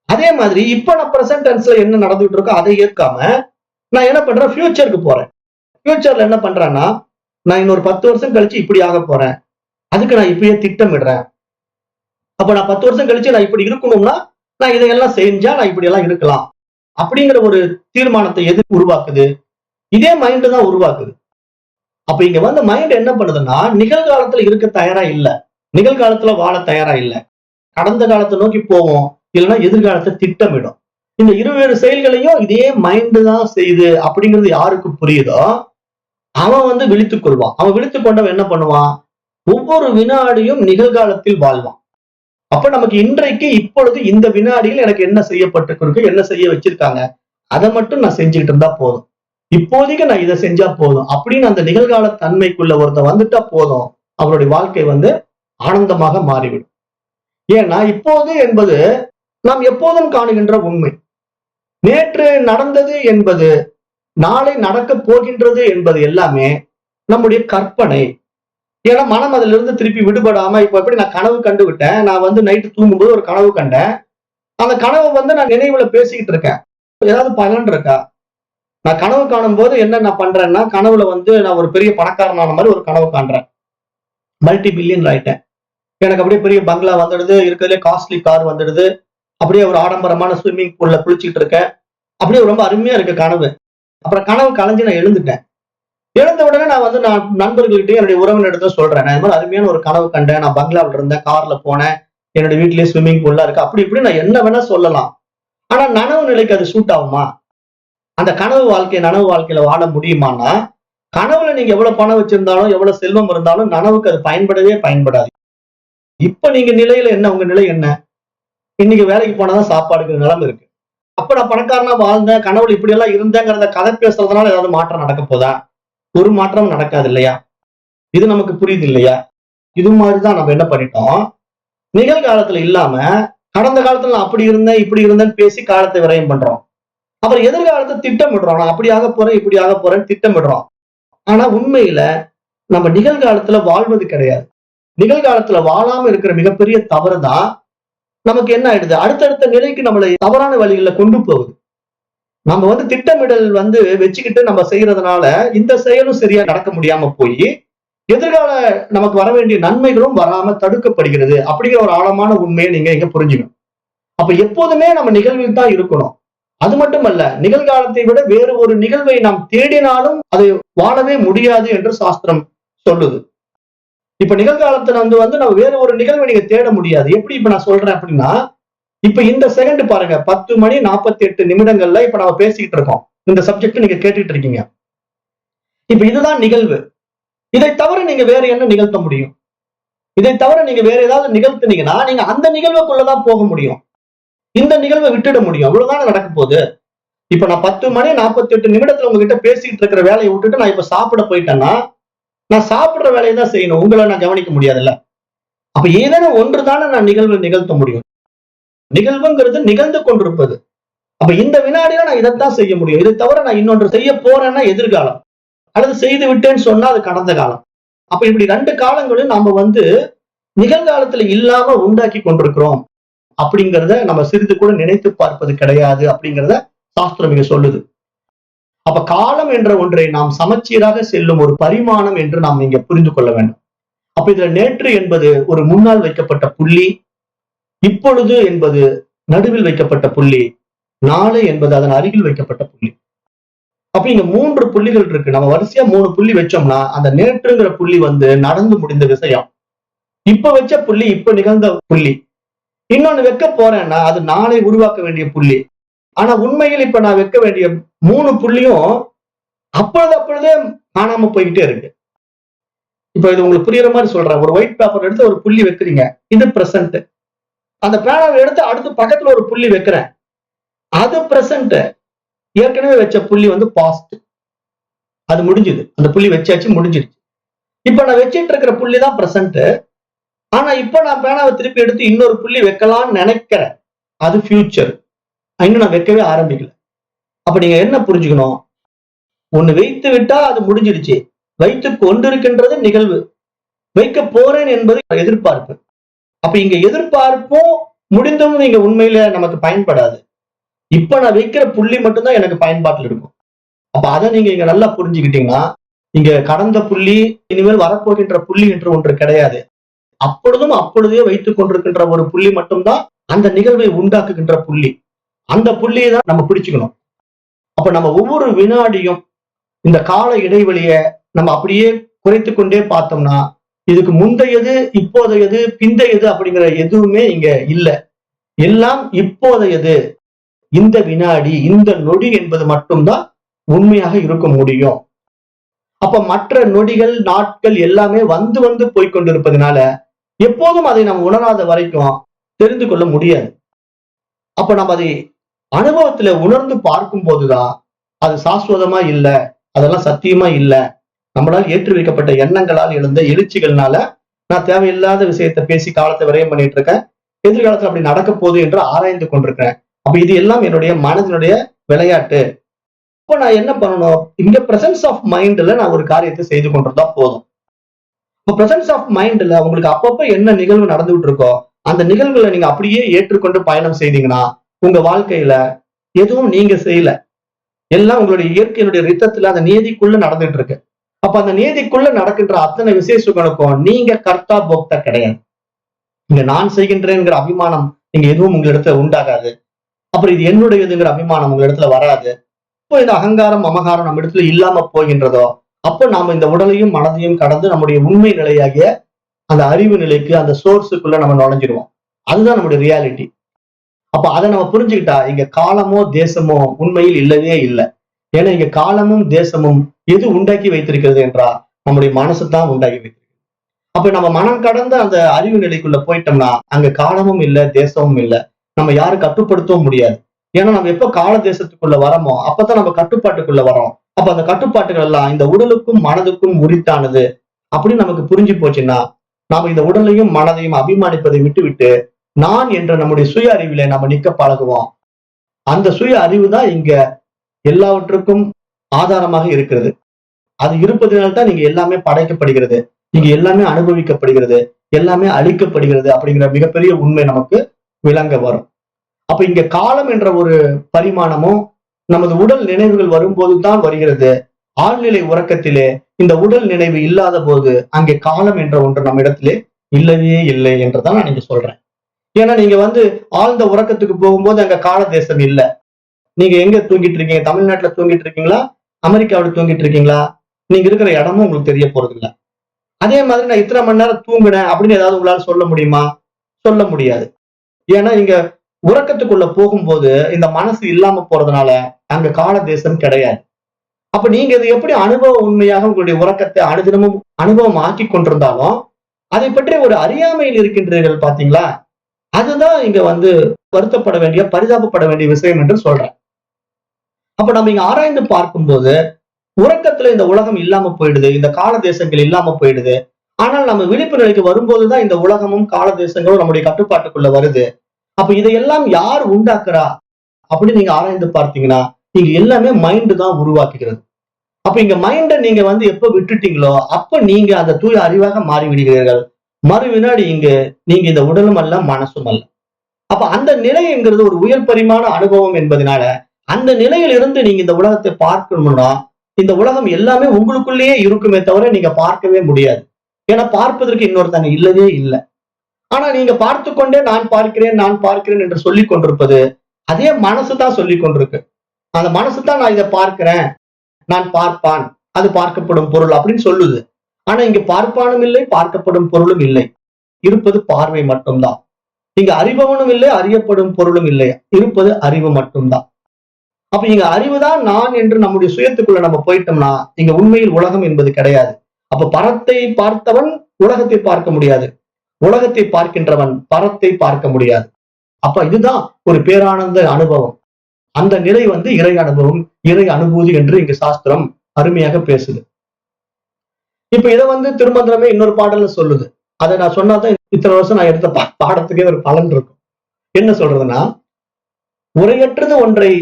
அதே மாதிரி இப்ப நான் பிரசன்ட் டென்ஸ்ல என்ன நடந்துட்டு இருக்கோ அதை ஏற்காம நான் என்ன பண்றேன், ஃபியூச்சருக்கு போறேன். ஃபியூச்சர்ல என்ன பண்றேன்னா நான் இன்னொரு 10 வருஷம் கழிச்சு இப்படி ஆக போறேன், அதுக்கு நான் இப்பயே திட்டமிடுறேன். அப்ப நான் 10 வருஷம் கழிச்சு நான் இப்படி இருக்கணும்னா நான் இதையெல்லாம் செஞ்சா நான் இப்படி எல்லாம் இருக்கலாம் அப்படிங்கிற ஒரு தீர்மானத்தை எது உருவாக்குது? இதே மைண்ட் தான் உருவாக்குது. அப்ப இங்க மைண்ட் என்ன பண்ணுதுன்னா நிகழ்காலத்துல இருக்க தயாரா இல்ல, நிகழ்காலத்துல வாழ தயாரா இல்ல. கடந்த காலத்தை நோக்கி போவோம், இல்லைன்னா எதிர்காலத்தை திட்டமிடும். இந்த இருவேறு செயல்களையும் இதே மைண்ட் தான் செய்யுது அப்படிங்கிறது யாருக்கு புரியுதோ அவன் விழித்துக் கொள்வான். அவன் விழித்துக் கொண்டவன் என்ன பண்ணுவான்? ஒவ்வொரு வினாடியும் நிகழ்காலத்தில் வாழ்வான். அப்ப நமக்கு இன்றைக்கு இப்பொழுது இந்த வினாடியில் எனக்கு என்ன செய்யப்பட்டிருக்கு, என்ன செய்ய வச்சிருக்காங்க, அதை மட்டும் நான் செஞ்சுக்கிட்டு இருந்தா போதும். இப்போதைக்கு நான் இதை செஞ்சா போதும் அப்படின்னு அந்த நிகழ்கால தன்மைக்குள்ள ஒருத்தன் வந்துட்டா போதும், அவருடைய வாழ்க்கை ஆனந்தமாக மாறிவிடும். ஏன்னா இப்போது என்பது நாம் எப்போதும் காணுகின்ற உண்மை. நேற்று நடந்தது என்பது, நாளை நடக்க போகின்றது என்பது எல்லாமே நம்முடைய கற்பனை. ஏன்னா மனம் அதுல இருந்து திருப்பி விடுபடாம, இப்ப எப்படி நான் கனவு கண்டு விட்டேன், நான் நைட்டு தூங்கும்போது ஒரு கனவு கண்டேன், அந்த கனவை நான் நினைவுல பேசிக்கிட்டு இருக்கேன். ஏதாவது பலன் இருக்கா? நான் கனவு காணும் போது என்ன நான் பண்றேன்னா, கனவுல நான் ஒரு பெரிய பணக்காரனான மாதிரி ஒரு கனவு காண்றேன், மல்டி பில்லியன் ஆயிட்டேன், எனக்கு அப்படியே பெரிய பங்களா வந்துடுது, இருக்கிறதுலே காஸ்ட்லி கார் வந்துடுது, அப்படியே ஒரு ஆடம்பரமான ஸ்விம்மிங் பூல்ல குளிச்சுட்டு இருக்கேன், அப்படியே ரொம்ப அருமையா இருக்கு கனவு. அப்புறம் கனவு கலைஞ்சு நான் எழுந்துட்டேன். எழுந்த உடனே நான் நண்பர்கள்கிட்டயும் என்னுடைய உறவினர்கிட்ட சொல்றேன், நான் இந்த மாதிரி அருமையான ஒரு கனவு கண்டேன், நான் பங்களாவில் இருந்தேன், கார்ல போனேன், என்னுடைய வீட்லயே ஸ்விம்மிங் பூல்லாம் இருக்கு, அப்படி இப்படி நான் என்ன வேணா சொல்லலாம். ஆனா நனவு நிலைக்கு அது சூட் ஆகுமா? அந்த கனவு வாழ்க்கையில வாழ முடியுமான்னா, கனவுல நீங்க எவ்வளவு பணம் வச்சிருந்தாலும், எவ்வளவு செல்வம் இருந்தாலும் நனவுக்கு அது பயன்படவே பயன்படாது. இப்ப நீங்க நிலையில என்ன, உங்க நிலை என்ன? இன்னைக்கு வேலைக்கு போனாதான் சாப்பாடுக்கு நிலைமை இருக்கு. அப்ப நான் பணக்காரனா வாழ்ந்தேன், கனவுல இப்படி எல்லாம் இருந்தேங்கிறத கதை பேசுறதுனால ஏதாவது மாற்றம் நடக்க போதா? ஒரு மாற்றம் நடக்காது இல்லையா? இது நமக்கு புரியுது இல்லையா? இது மாதிரிதான் நம்ம என்ன பண்ணிட்டோம், நிகழ்காலத்துல இல்லாம கடந்த காலத்துல நான் அப்படி இருந்தேன் இப்படி இருந்தேன்னு பேசி காலத்தை விரயம் பண்றோம். அப்புறம் எதிர்காலத்தை திட்டமிடுறோம், நான் அப்படி ஆக போறேன் இப்படி ஆக போறேன்னு திட்டமிடுறோம். ஆனா உண்மையில நம்ம நிகழ்காலத்துல வாழ்வது கிடையாது. நிகழ்காலத்துல வாழாம இருக்கிற மிகப்பெரிய தவறு தான் நமக்கு என்ன ஆயிடுது, அடுத்தடுத்த நிலைக்கு நம்மளை தவறான வழிகளை கொண்டு போகுது. நம்ம திட்டமிடல் வச்சுக்கிட்டு நம்ம செய்யறதுனால இந்த செயலும் சரியா நடக்க முடியாம போய் எதிர்கால நமக்கு வர வேண்டிய நன்மைகளும் வராம தடுக்கப்படுகிறது அப்படிங்கிற ஒரு ஆழமான உண்மையை நீங்க இங்க புரிஞ்சுக்கணும். அப்ப எப்போதுமே நம்ம நிகழ்வில் தான் இருக்கணும். அது மட்டுமல்ல, நிகழ்காலத்தை விட வேறு ஒரு நிகழ்வை நாம் தேடினாலும் அதை வாழவே முடியாது என்று சாஸ்திரம் சொல்லுது. இப்ப நிகழ்காலத்துல நம்ம வேற ஒரு நிகழ்வை நீங்க தேட முடியாது. எப்படி இப்ப நான் சொல்றேன் அப்படின்னா, இப்ப இந்த செகண்ட் பாருங்க, 10 மணி 48 நிமிடங்கள்ல இப்ப நம்ம பேசிக்கிட்டு இருக்கோம், இந்த சப்ஜெக்ட் நீங்க கேட்டுட்டு இருக்கீங்க. இப்ப இதுதான் நிகழ்வு. இதை தவிர நீங்க வேற என்ன நிகழ்த்த முடியும்? இதை தவிர நீங்க வேற ஏதாவது நிகழ்த்தினீங்கன்னா நீங்க அந்த நிகழ்வுக்குள்ளதான் போக முடியும், இந்த நிகழ்வை விட்டுட முடியும். அவ்வளவுதானே நடக்க போகுது. இப்ப நான் 10 மணி 48 நிமிடத்துல உங்ககிட்ட பேசிட்டு இருக்கிற வேலையை விட்டுட்டு நான் இப்ப சாப்பிட போயிட்டேன்னா, நான் சாப்பிடுற வேலையை தான் செய்யணும், உங்களை நான் கவனிக்க முடியாதுல்ல. அப்ப ஏதேனும் ஒன்றுதானே நான் நிகழ்வு நிகழ்த்த முடியும். நிகழ்வுங்கிறது நிகழ்ந்து கொண்டிருப்பது. அப்ப இந்த வினாடியில நான் இதைத்தான் செய்ய முடியும். இதை தவிர நான் இன்னொன்று செய்ய போறேன்னா எதிர்காலம், அல்லது செய்து விட்டேன்னு சொன்னா அது கடந்த காலம். அப்ப இப்படி 2 காலங்களும் நாம நிகழ்காலத்துல இல்லாம உண்டாக்கி கொண்டிருக்கிறோம் அப்படிங்கிறத நம்ம சிறிது கூட நினைத்து பார்ப்பது கிடையாது அப்படிங்கிறத சாஸ்திரம் இங்க சொல்லுது. அப்ப காலம் என்ற ஒன்றை நாம் சமச்சீராக செல்லும் ஒரு பரிமாணம் என்று நாம் இங்க புரிந்து கொள்ள வேண்டும். அப்ப இதுல நேற்று என்பது ஒரு முன்னால் வைக்கப்பட்ட புள்ளி, இப்பொழுது என்பது நடுவில் வைக்கப்பட்ட புள்ளி, நாளை என்பது அதன் அருகில் வைக்கப்பட்ட புள்ளி. அப்ப இங்க 3 புள்ளிகள் இருக்கு. நம்ம வரிசையா 3 புள்ளி வச்சோம்னா அந்த நேற்றுங்கிற புள்ளி நடந்து முடிந்த விஷயம், இப்ப வச்ச புள்ளி இப்ப நிகழ்ந்த புள்ளி, இன்னொன்னு வைக்க போறேன்னா அது நாளை உருவாக்க வேண்டிய புள்ளி. ஆனா உண்மையில் இப்ப நான் வைக்க வேண்டிய 3 புள்ளியும் அப்பொழுதே காணாம போய்கிட்டே இருக்கு. இப்ப இது உங்களுக்கு புரியுற மாதிரி சொல்றேன். ஒரு ஒயிட் பேப்பர் எடுத்து ஒரு புள்ளி வைக்கிறீங்க, இது பிரசன்ட். அந்த பேனாவை எடுத்து அடுத்து பக்கத்துல ஒரு புள்ளி வைக்கிறேன், அது பிரசன்ட். ஏற்கனவே வச்ச புள்ளி பாஸ்ட், அது முடிஞ்சுது, அந்த புள்ளி வச்சாச்சு முடிஞ்சிருச்சு. இப்ப நான் வச்சிட்டு இருக்கிற புள்ளி தான் பிரசன்ட். ஆனா இப்ப நான் பேனாவை திருப்பி எடுத்து இன்னொரு புள்ளி வைக்கலாம்னு நினைக்கிறேன், அது ஃபியூச்சர். இன்னும் நான் வைக்கவே ஆரம்பிக்கல. அப்ப நீங்க என்ன புரிஞ்சுக்கணும், ஒண்ணு வைத்து விட்டா அது முடிஞ்சிடுச்சு, வைத்து கொண்டிருக்கின்றது நிகழ்வு, வைக்க போறேன் என்பது எதிர்பார்ப்பு. அப்ப இங்க எதிர்பார்ப்பும் முடிந்தும் நீங்க உண்மையில நமக்கு பயன்படாது. இப்ப நான் வைக்கிற புள்ளி மட்டும்தான் எனக்கு பயன்பாட்டில் இருக்கும். அப்ப அதை நீங்க இங்க நல்லா புரிஞ்சுக்கிட்டீங்கன்னா, இங்க கடந்த புள்ளி இனிமேல் வரப்போகின்ற புள்ளி என்று ஒன்று கிடையாது. அப்பொழுதே வைத்துக் கொண்டிருக்கின்ற ஒரு புள்ளி மட்டும்தான் அந்த நிகழ்வை உண்டாக்குகின்ற புள்ளி. அந்த புள்ளியை தான் நம்ம பிடிச்சுக்கணும். அப்ப நம்ம ஒவ்வொரு வினாடியும் இந்த கால இடைவெளியை நம்ம அப்படியே குறைத்து கொண்டே பார்த்தோம்னா இதுக்கு முந்தையது, இப்போதையது, பிந்தையது அப்படிங்கிற எதுவுமே இங்க இல்ல. எல்லாம் இப்போதையது. இந்த வினாடி, இந்த நொடி என்பது மட்டும்தான் உண்மையாக இருக்க முடியும். அப்ப மற்ற நொடிகள், நாட்கள் எல்லாமே வந்து வந்து போய்க்கொண்டிருப்பதனால எப்போதும் அதை நாம் உணராத வரைக்கும் தெரிந்து கொள்ள முடியாது. அப்ப நம்ம அதை அனுபவத்துல உணர்ந்து பார்க்கும் போதுதான் அது சாஸ்வதமா இல்ல, அதெல்லாம் சத்தியமா இல்ல, நம்மளால் ஏற்றி வைக்கப்பட்ட எண்ணங்களால் எழுந்த எழுச்சிகள்னால நான் தேவையில்லாத விஷயத்த பேசி காலத்தை விரயம் பண்ணிட்டு இருக்கேன், எதிர்காலத்துல அப்படி நடக்க போகுது என்று ஆராய்ந்து கொண்டிருக்கிறேன். அப்ப இது எல்லாம் என்னுடைய மனதினுடைய விளையாட்டு. அப்ப நான் என்ன பண்ணணும், இங்க பிரசன்ஸ் ஆஃப் மைண்ட்ல நான் ஒரு காரியத்தை செய்து கொண்டிருந்தா போதும். இப்ப பிரசன்ஸ் ஆஃப் மைண்ட்ல உங்களுக்கு அப்பப்ப என்ன நிகழ்வு நடந்துகிட்டு இருக்கோ அந்த நிகழ்வுகளை நீங்க அப்படியே ஏற்றுக்கொண்டு பயணம் செய்தீங்கன்னா உங்க வாழ்க்கையில எதுவும் நீங்க செய்யல, எல்லாம் உங்களுடைய இயற்கையினுடைய ரித்தத்துல அந்த நீதிக்குள்ள நடந்துட்டு இருக்கு. அப்ப அந்த நீதிக்குள்ள நடக்கின்ற அத்தனை விசேஷங்களுக்கும் நீங்க கர்த்தா போக்தா கிடையாது. இங்க நான் செய்கின்றேங்கிற அபிமானம் நீங்க எதுவும் உங்க இடத்துல உண்டாகாது. அப்புறம் இது என்னுடையதுங்கிற அபிமானம் உங்க இடத்துல வராது. இப்போ இந்த அகங்காரம் அமகாரம் நம்ம இடத்துல இல்லாம போகின்றதோ அப்போ நாம இந்த உடலையும் மனதையும் கடந்து நம்முடைய உண்மை நிலையாகிய அந்த அறிவு நிலைக்கு, அந்த சோர்ஸுக்குள்ள நம்ம நுழைஞ்சிருவோம். அதுதான் நம்முடைய ரியாலிட்டி. அப்ப அதை நம்ம புரிஞ்சுக்கிட்டா இங்க காலமோ தேசமோ உண்மையில் இல்லவே இல்லை. ஏன்னா இங்க காலமும் தேசமும் எது உண்டாக்கி வைத்திருக்கிறது என்றா நம்முடைய மனசு தான் உண்டாக்கி வைத்திருக்கு. அப்ப நம்ம மனம் கடந்த அந்த அறிவு நிலைக்குள்ள போயிட்டோம்னா அங்க காலமும் இல்ல, தேசமும் இல்ல, நம்ம யாரும் கட்டுப்படுத்தவும் முடியாது. ஏன்னா நம்ம எப்ப கால தேசத்துக்குள்ள வரமோ அப்பதான் நம்ம கட்டுப்பாட்டுக்குள்ள வரோம். அப்ப அந்த கட்டுப்பாட்டுகள் எல்லாம் இந்த உடலுக்கும் மனதுக்கும் உரித்தானது அப்படின்னு நமக்கு புரிஞ்சு போச்சுன்னா நாம இந்த உடலையும் மனதையும் அபிமானிப்பதை விட்டுவிட்டு நான் என்ற நம்முடைய சுய அறிவில நம்ம நிக்க பழகுவோம். அந்த சுய அறிவு தான் இங்க எல்லாவற்றுக்கும் ஆதாரமாக இருக்கிறது. அது இருப்பதனால்தான் நீங்க எல்லாமே படைக்கப்படுகிறது, நீங்க எல்லாமே அனுபவிக்கப்படுகிறது, எல்லாமே அழிக்கப்படுகிறது அப்படிங்கிற மிகப்பெரிய உண்மை நமக்கு விளங்க வரும். அப்ப இங்க காலம் என்ற ஒரு பரிமாணமும் நமது உடல் நினைவுகள் வரும்போதுதான் வருகிறது. ஆழ்நிலை உறக்கத்திலே இந்த உடல் நினைவு இல்லாத போது அங்கே காலம் என்ற ஒன்று நம்ம இடத்திலே இல்லவே இல்லை என்றுதான் நான் நீங்க சொல்றேன். ஏன்னா நீங்க ஆழ்ந்த உறக்கத்துக்கு போகும்போது அங்க கால தேசம் இல்ல. நீங்க எங்க தூங்கிட்டு இருக்கீங்க, தமிழ்நாட்டுல தூங்கிட்டு இருக்கீங்களா, அமெரிக்காவில தூங்கிட்டு இருக்கீங்களா, நீங்க இருக்கிற இடமும் உங்களுக்கு தெரிய போறது இல்ல. அதே மாதிரி நான் இத்தனை மணி நேரம் தூங்குனேன் அப்படின்னு ஏதாவது உங்களால சொல்ல முடியுமா? சொல்ல முடியாது. ஏன்னா இங்க உறக்கத்துக்குள்ள போகும்போது இந்த மனசு இல்லாம போறதுனால அங்க கால தேசம் கிடையாது. அப்ப நீங்க இது எப்படி அனுபவ உண்மையாக உங்களுடைய உறக்கத்தை அனுதினமும் அனுபவம் ஆக்கி கொண்டிருந்தாலும் அதை பற்றி ஒரு அறியாமையில் இருக்கின்றீர்கள் பாத்தீங்களா, அதுதான் இங்க வருத்தப்பட வேண்டிய, பரிதாபப்பட வேண்டிய விஷயம் என்று சொல்றேன். அப்ப நம்ம இங்க ஆராய்ந்து பார்க்கும்போது உறக்கத்துல இந்த உலகம் இல்லாம போயிடுது, இந்த கால தேசங்கள் இல்லாம போயிடுது. ஆனால் நம்ம விழிப்பு நிலைக்கு வரும்போதுதான் இந்த உலகமும் கால தேசங்களும் நம்முடைய கட்டுப்பாட்டுக்குள்ள வருது. அப்ப இதையெல்லாம் யார் உண்டாக்குறா அப்படின்னு நீங்க ஆராய்ந்து பார்த்தீங்கன்னா இங்க எல்லாமே மைண்ட் தான் உருவாக்குகிறது. அப்ப இங்க மைண்ட நீங்க எப்ப விட்டுட்டீங்களோ அப்ப நீங்க அந்த தூய அறிவாக மாறி விடுகிறீர்கள். மறு வினாடி இங்க நீங்க இந்த உடலும் அல்ல, மனசும் அல்ல. அப்ப அந்த நிலைங்கிறது ஒரு உயர் பரிமாண அனுபவம் என்பதனால அந்த நிலையிலிருந்து நீங்க இந்த உலகத்தை பார்க்கணும்னா இந்த உலகம் எல்லாமே உங்களுக்குள்ளேயே இருக்குமே தவிர நீங்க பார்க்கவே முடியாது. ஏன்னா பார்ப்பதற்கு இன்னொருத்தங்க இல்லவே இல்லை. ஆனா நீங்க பார்த்து கொண்டே நான் பார்க்கிறேன், நான் பார்க்கிறேன் என்று சொல்லிக் கொண்டிருப்பது அதே மனசு தான் சொல்லிக் கொண்டிருக்கு. அந்த மனசு தான் நான் இதை பார்க்கிறேன், நான் பார்ப்பான், அது பார்க்கப்படும் பொருள் அப்படின்னு சொல்லுது. ஆனா இங்க பார்ப்பானும் இல்லை, பார்க்கப்படும் பொருளும் இல்லை, இருப்பது பார்வை மட்டும்தான். இங்க அறிபவனும் இல்லை, அறியப்படும் பொருளும் இல்லை, இருப்பது அறிவு மட்டும்தான். அப்ப இங்க அறிவுதான் நான் என்று நம்முடைய சுயத்துக்குள்ள நம்ம போயிட்டோம்னா இங்க உண்மையில் உலகம் என்பது கிடையாது. அப்ப பரத்தை பார்த்தவன் உலகத்தை பார்க்க முடியாது, உலகத்தை பார்க்கின்றவன் பரத்தை பார்க்க முடியாது. அப்ப இதுதான் ஒரு பேரானந்த அனுபவம். அந்த நிலை இறை அனுபவம், இறை அனுபூதி என்று இங்கு சாஸ்திரம் அருமையாக பேசுது. இப்ப இதை திருமந்திரமே இன்னொரு பாடல்ல சொல்லுது. அதை நான் சொன்னாதான் இத்தனை வருஷம் நான் எடுத்த பாடத்துக்கே ஒரு பலன் இருக்கும். என்ன சொல்றதுன்னா, உரையற்றது ஒன்றை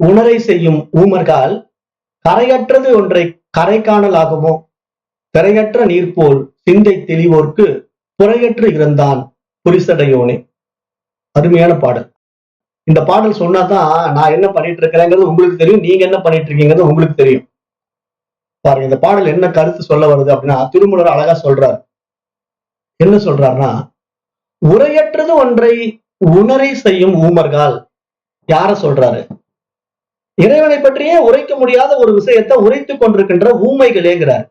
உணரை செய்யும் ஊமர்கால் கரையற்றது ஒன்றை கரை காணல் ஆகுமோ, திரையற்ற நீர் போல் சிந்தை தெளிவோர்க்கு புறையற்று இருந்தான் புரிசடையோனே. அருமையான பாடல். இந்த பாடல் சொன்னாதான் நான் என்ன பண்ணிட்டு இருக்கிறேங்கிறது உங்களுக்கு தெரியும், நீங்க என்ன பண்ணிட்டு இருக்கீங்கிறது உங்களுக்கு தெரியும். பாருங்க இந்த பாடல் என்ன கருத்து சொல்ல வருது அப்படின்னா, திருமூலர் அழகா சொல்றாரு. என்ன சொல்றாருன்னா, உரையற்றது ஒன்றை உணரை செய்யும் ஊமர்கால். யார சொல்றாரு? இறைவனை பற்றியே உரைக்க முடியாத ஒரு விஷயத்தை உரைத்துக் கொண்டிருக்கின்ற ஊமைகளேங்கிறார்.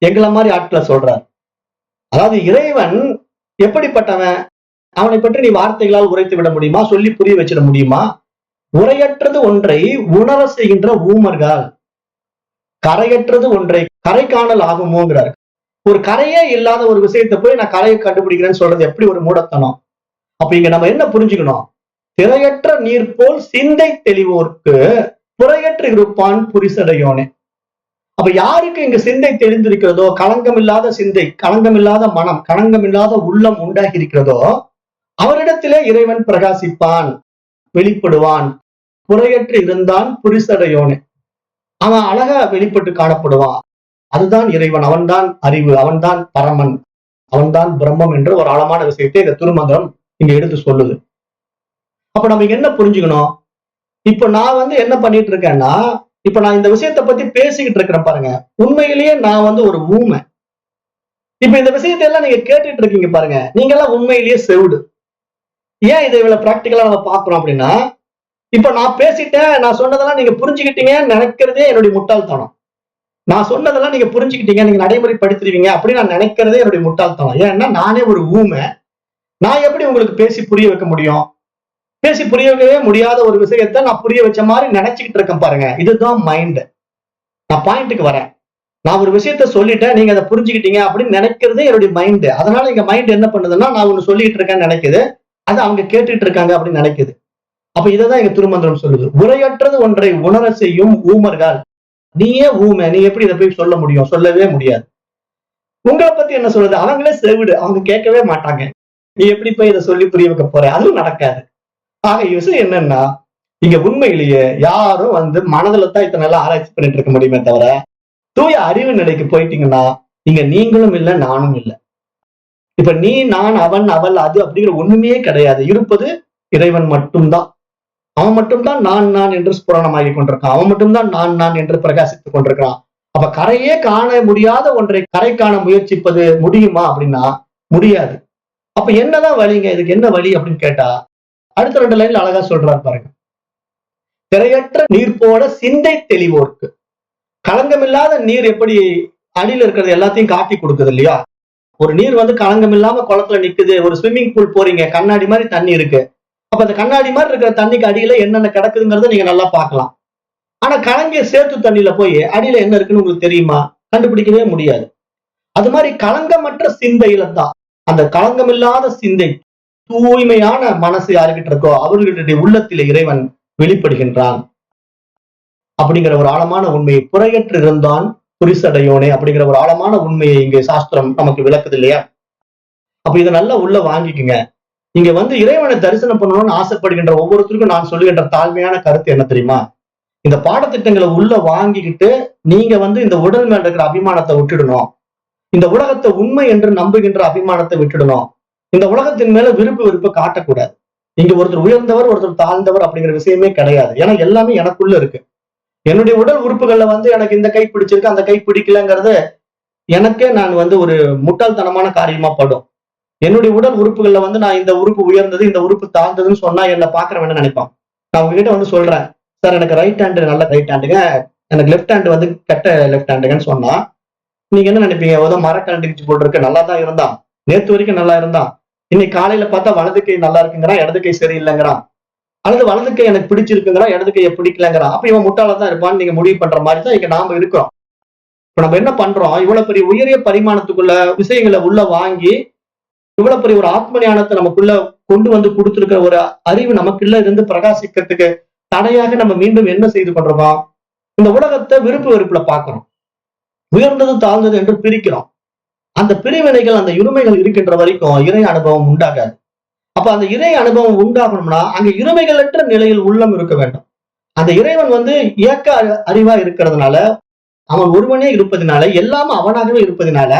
எங்களை மாதிரி ஆட்களை சொல்றார். அதாவது இறைவன் எப்படிப்பட்டவன்? அவனை பற்றி நீ வார்த்தைகளால் உரைத்து விட முடியுமா? சொல்லி புரிய வச்சிட முடியுமா? உரையற்றது ஒன்றை உணர செய்கின்ற ஊமர்கள், கரையற்றது ஒன்றை கரை காணல் ஆகுமோங்கிறார். ஒரு கரையே இல்லாத ஒரு விஷயத்தை போய் நான் கரையை கண்டுபிடிக்கிறேன்னு சொல்றது எப்படி ஒரு மூடத்தனம்? அப்ப இங்க நம்ம என்ன புரிஞ்சுக்கணும்? திரையற்ற நீர் போல் சிந்தை தெளிவோர்க்கு புறையற்று இருப்பான் புரிசடையோனே. அப்ப யாருக்கு இங்க சிந்தை தெளிந்திருக்கிறதோ, களங்கமில்லாத சிந்தை, களங்கமில்லாத மனம், களங்கமில்லாத உள்ளம் உண்டாகி இருக்கிறதோ, அவரிடத்திலே இறைவன் பிரகாசிப்பான், வெளிப்படுவான். புறையற்று இருந்தான் புரிசடையோனே. அவன் அழகா வெளிப்பட்டு காணப்படுவான். அதுதான் இறைவன். அவன்தான் அறிவு, அவன்தான் பரமன், அவன்தான் பிரம்மம் என்ற ஒரு ஆழமான விஷயத்தை இந்த திருமந்திரம் இங்க எடுத்து சொல்லுது. அப்ப நம்ம இங்க என்ன புரிஞ்சுக்கணும்? இப்ப நான் என்ன பண்ணிட்டு இருக்கேன்னா, இப்ப நான் இந்த விஷயத்தை பத்தி பேசிக்கிட்டு இருக்கிறேன் பாருங்க. உண்மையிலேயே நான் ஒரு ஊமை. இப்ப இந்த விஷயத்தை எல்லாம் நீங்க கேட்டுட்டு இருக்கீங்க பாருங்க. நீங்க எல்லாம் உண்மையிலேயே செவிடு. ஏன் இதை இவ்வளவு பிராக்டிகலா நம்ம பாக்குறோம் அப்படின்னா, இப்ப நான் பேசிட்டேன், நான் சொன்னதெல்லாம் நீங்க புரிஞ்சுக்கிட்டீங்கன்னு நினைக்கிறதே என்னுடைய முட்டாள்தனம். நான் சொன்னதெல்லாம் நீங்க புரிஞ்சுக்கிட்டீங்க, நீங்க நடைமுறைப்படுத்துவீங்க அப்படின்னு நான் நினைக்கிறதே என்னுடைய முட்டாள்தனம். ஏன்னா நானே ஒரு ஊமை. நான் எப்படி உங்களுக்கு பேசி புரிய வைக்க முடியும்? பேசி புரிய வைக்கவே முடியாத ஒரு விஷயத்த நான் புரிய வச்ச மாதிரி நினைச்சுக்கிட்டு இருக்கேன் பாருங்க. இதுதான் மைண்ட். நான் பாயிண்ட்டுக்கு வரேன். நான் ஒரு விஷயத்த சொல்லிட்டேன், நீங்க அதை புரிஞ்சுக்கிட்டீங்க அப்படின்னு நினைக்கிறதே என்னுடைய மைண்ட். அதனால எங்க மைண்ட் என்ன பண்ணுதுன்னா, நான் ஒண்ணு சொல்லிட்டு இருக்கேன்னு நினைக்குது, அது அவங்க கேட்டுட்டு இருக்காங்க அப்படின்னு நினைக்குது. அப்ப இதைதான் எங்க திருமந்திரம் சொல்லுது. உரையற்றது ஒன்றை உணர செய்யும் ஊமர்கள். நீயே ஊமை, நீ எப்படி இதை போய் சொல்ல முடியும்? சொல்லவே முடியாது. உங்களை பத்தி என்ன சொல்றது? அவங்களே செவிடு, அவங்க கேட்கவே மாட்டாங்க. நீ எப்படி போய் இதை சொல்லி புரிய வைக்க போற? அதுவும் நடக்காது. ஆக விஷயம் என்னன்னா, இங்க உண்மையிலேயே யாரும் மனதுல தான் இத்தனை நாள் ஆராய்ச்சி பண்ணிட்டு இருக்க முடியுமே தவிர, தூய அறிவு நிலைக்கு போயிட்டீங்கன்னா இங்க நீங்களும் இல்லை, நானும் இல்லை. இப்ப நீ, நான், அவன், அவள், அது அப்படிங்கிற ஒண்ணுமே கிடையாது. இருப்பது இறைவன் மட்டும்தான். அவன் மட்டும்தான் நான் நான் என்று ஸ்புரணமாகி கொண்டிருக்கான். அவன் மட்டும்தான் நான் நான் என்று பிரகாசித்துக் கொண்டிருக்கிறான். அப்ப கரையே காண முடியாத ஒன்றை கரை காண முயற்சிப்பது முடியுமா அப்படின்னா முடியாது. அப்ப என்னதான் வழிங்க? இதுக்கு என்ன வழி அப்படின்னு கேட்டா, அடுத்த 2 லைன்ல அழகா சொல்றாரு பாருங்க. திரையற்ற நீர் போல சிந்தை தெளிவோர்க்கு. களங்கமில்லாத நீர் எப்படி அடியில இருக்கிறது எல்லாத்தையும் காட்டி கொடுக்குது இல்லையா? ஒரு நீர் களங்கம் இல்லாம குளத்துல நிக்குது. ஒரு ஸ்விம்மிங் பூல் போறீங்க, கண்ணாடி மாதிரி தண்ணி இருக்கு. அப்ப அந்த கண்ணாடி மாதிரி இருக்கிற தண்ணிக்கு அடியில என்னென்ன கிடக்குதுங்கிறத நீங்க நல்லா பார்க்கலாம். ஆனா கலங்கிய சேத்து தண்ணியில போய் அடியில என்ன இருக்குன்னு உங்களுக்கு தெரியுமா? கண்டுபிடிக்கவே முடியாது. அது மாதிரி களங்கமற்ற சிந்தையில தான், அந்த களங்கமில்லாத சிந்தை, தூய்மையான மனசு யாருக்கிட்ட இருக்கோ அவர்களுடைய உள்ளத்திலே இறைவன் வெளிப்படுகின்றான் அப்படிங்கிற ஒரு ஆழமான உண்மையை, புறையற்று இருந்தான் புரிசடையோனே அப்படிங்கிற ஒரு ஆழமான உண்மையை இங்கே சாஸ்திரம் நமக்கு விளக்குது இல்லையா? அப்ப இதை நல்லா உள்ள வாங்கிக்குங்க. இங்க இறைவனை தரிசனம் பண்ணணும்னு ஆசைப்படுகின்ற ஒவ்வொருத்தருக்கும் நான் சொல்லுகின்ற தாழ்மையான கருத்து என்ன தெரியுமா? இந்த பாடத்திட்டங்களை உள்ள வாங்கிக்கிட்டு நீங்க இந்த உடல் மேல இருக்கிற அபிமானத்தை விட்டுடணும். இந்த உலகத்தை உண்மை என்று நம்புகின்ற அபிமானத்தை விட்டுடணும். இந்த உலகத்தின் மேல விருப்பு வெறுப்பை காட்டக்கூடாது. இங்க ஒருத்தர் உயர்ந்தவர், ஒருத்தர் தாழ்ந்தவர் அப்படிங்கிற விஷயமே கிடையாது. ஏன்னா எல்லாமே எனக்குள்ள இருக்கு. என்னுடைய உடல் உறுப்புகள்ல எனக்கு இந்த கை பிடிச்சிருக்கு, அந்த கை பிடிக்கலங்கிறது எனக்கே நான் ஒரு முட்டாள்தனமான காரியமா படும். என்னுடைய உடல் உறுப்புகள்ல நான் இந்த உறுப்பு உயர்ந்தது, இந்த உறுப்பு தாழ்ந்ததுன்னு சொன்னா என்ன பாக்குறவன் என்ன நினைப்பான்? நான் உங்ககிட்ட சொல்றேன், சார் எனக்கு ரைட் ஹேண்டு நல்ல ரைட் ஹேண்டுங்க, எனக்கு லெஃப்ட் ஹேண்டு கெட்ட லெஃப்ட் ஹேண்டுங்கன்னு சொன்னா நீங்க என்ன நினைப்பீங்க? ஏதோ மரக்கண்டிச்சு போட்டிருக்கு, நல்லா தான் இருந்தான், நேத்து வரைக்கும் நல்லா இருந்தான், இன்னைக்கு காலையில பார்த்தா வலது கை நல்லா இருக்குங்கிறான், இடது கை சரியில்லைங்கிறான், அல்லது வலது கை எனக்கு பிடிச்சிருக்குங்கிறான், இடது கையை பிடிக்கலங்கிறான். அப்ப இவன் முட்டாளதான் இருப்பான்னு நீங்க முடிவு பண்ற மாதிரி தான் இங்க நாம இருக்கிறோம். இப்ப நம்ம என்ன பண்றோம்? இவ்வளவு பெரிய உயரிய பரிமாணத்துக்குள்ள விஷயங்களை உள்ள வாங்கி, இவ்வளவு பெரிய ஒரு ஆத்ம ஞானத்தை நமக்குள்ள கொண்டு கொடுத்திருக்கிற ஒரு அறிவு நமக்குள்ள இருந்து பிரகாசிக்கிறதுக்கு தடையாக நம்ம மீண்டும் என்ன செய்து கொண்டிருக்கோம்? இந்த உலகத்தை விருப்பு வெறுப்புல பாக்குறோம். உயர்ந்தது தாழ்ந்தது என்று பிரிக்கிறோம். அந்த பிரிவினைகள், அந்த இருமைகள் இருக்கின்ற வரைக்கும் இறை அனுபவம் உண்டாகாது. அப்ப அந்த இறை அனுபவம் உண்டாகணும்னா அங்க இருமைகளற்ற நிலையில் உள்ளம் இருக்க வேண்டும். அந்த இறைவன் இயக்க அறிவா இருக்கிறதுனால, அவன் ஒருவனே இருப்பதினால, எல்லாம் அவனாகவே இருப்பதினால,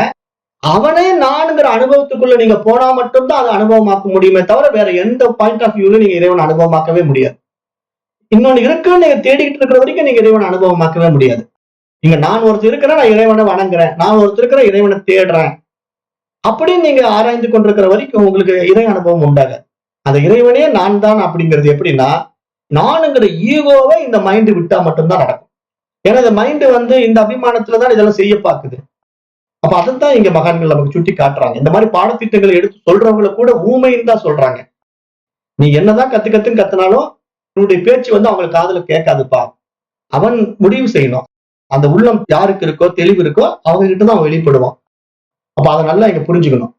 அவனே நான்கிற அனுபவத்துக்குள்ள நீங்க போனா மட்டும்தான் அதை அனுபவமாக்க முடியுமே தவிர வேற எந்த பாயிண்ட் ஆஃப் வியூல நீங்க இறைவன் அனுபவமாக்கவே முடியாது. இன்னொன்னு இருக்குன்னு நீங்க தேடிக்கிட்டு இருக்கிற வரைக்கும் நீங்க இறைவன் அனுபவமாக்கவே முடியாது. இங்க நான் ஒருத்தர் இருக்கிறேன், நான் இறைவனை வணங்குறேன், நான் ஒருத்தர் இருக்கிற இறைவனை தேடுறேன் அப்படின்னு நீங்க ஆராய்ந்து கொண்டிருக்கிற வரைக்கும் உங்களுக்கு இறை அனுபவம் உண்டாக. அந்த இறைவனே நான் தான் அப்படிங்கிறது எப்படின்னா, நானுங்கிற ஈகோவை இந்த மைண்ட் விட்டா மட்டும்தான் நடக்கும். ஏன்னா இந்த மைண்ட் இந்த அபிமானத்துலதான் இதெல்லாம் செய்ய பார்க்குது. அப்ப அதைத்தான் இங்க மகான்கள் நமக்கு சுட்டி காட்டுறாங்க. இந்த மாதிரி பாடத்திட்டங்களை எடுத்து சொல்றவங்களை கூட ஊமைன்னு தான் சொல்றாங்க. நீ என்னதான் கத்துன்னு கத்துனாலும் உன்னுடைய பேச்சு அவங்களுக்கு காதுல கேட்காதுப்பா. அவன் முடிவு செய்யணும். அந்த உள்ளம் யாருக்கு இருக்கோ, தெளிவு இருக்கோ, அவங்க கிட்டதான் அவன் வெளிப்படுவான். அப்ப அதை நல்லா இங்க புரிஞ்சுக்கணும்.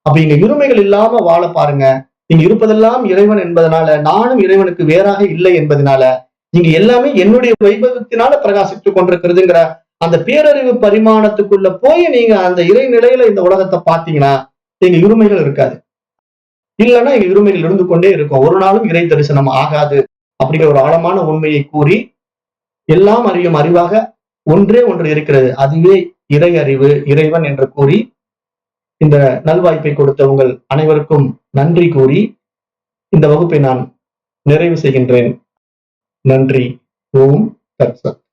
அப்ப இங்க இருமைகள் இல்லாம வாழ பாருங்க. இங்க இருப்பதெல்லாம் இறைவன் என்பதனால, நானும் இறைவனுக்கு வேறாக இல்லை என்பதனால, இங்க எல்லாமே என்னுடைய வைபவத்தினால பிரகாசித்துக் கொண்டிருக்கிறதுங்கிற அந்த பேரறிவு பரிமாணத்துக்குள்ள போய் நீங்க அந்த இறை நிலையில இந்த உலகத்தை பார்த்தீங்கன்னா, இங்க இருமைகள் இருக்காது. இல்லைன்னா இங்க இருமைகள் இருந்து கொண்டே இருக்கும். ஒரு நாளும் இறை தரிசனம் ஆகாது அப்படிங்கிற ஒரு ஆழமான உண்மையை கூறி, எல்லாம் அறியும் அறிவாக ஒன்றே ஒன்று இருக்கிறது. அதுவே இறை அறிவு, இறைவன் என்று கூறி, இந்த நல்வாய்ப்பை கொடுத்த உங்கள் அனைவருக்கும் நன்றி கூறி இந்த வகுப்பை நான் நிறைவு செய்கின்றேன். நன்றி. ஓம் தத் சத்.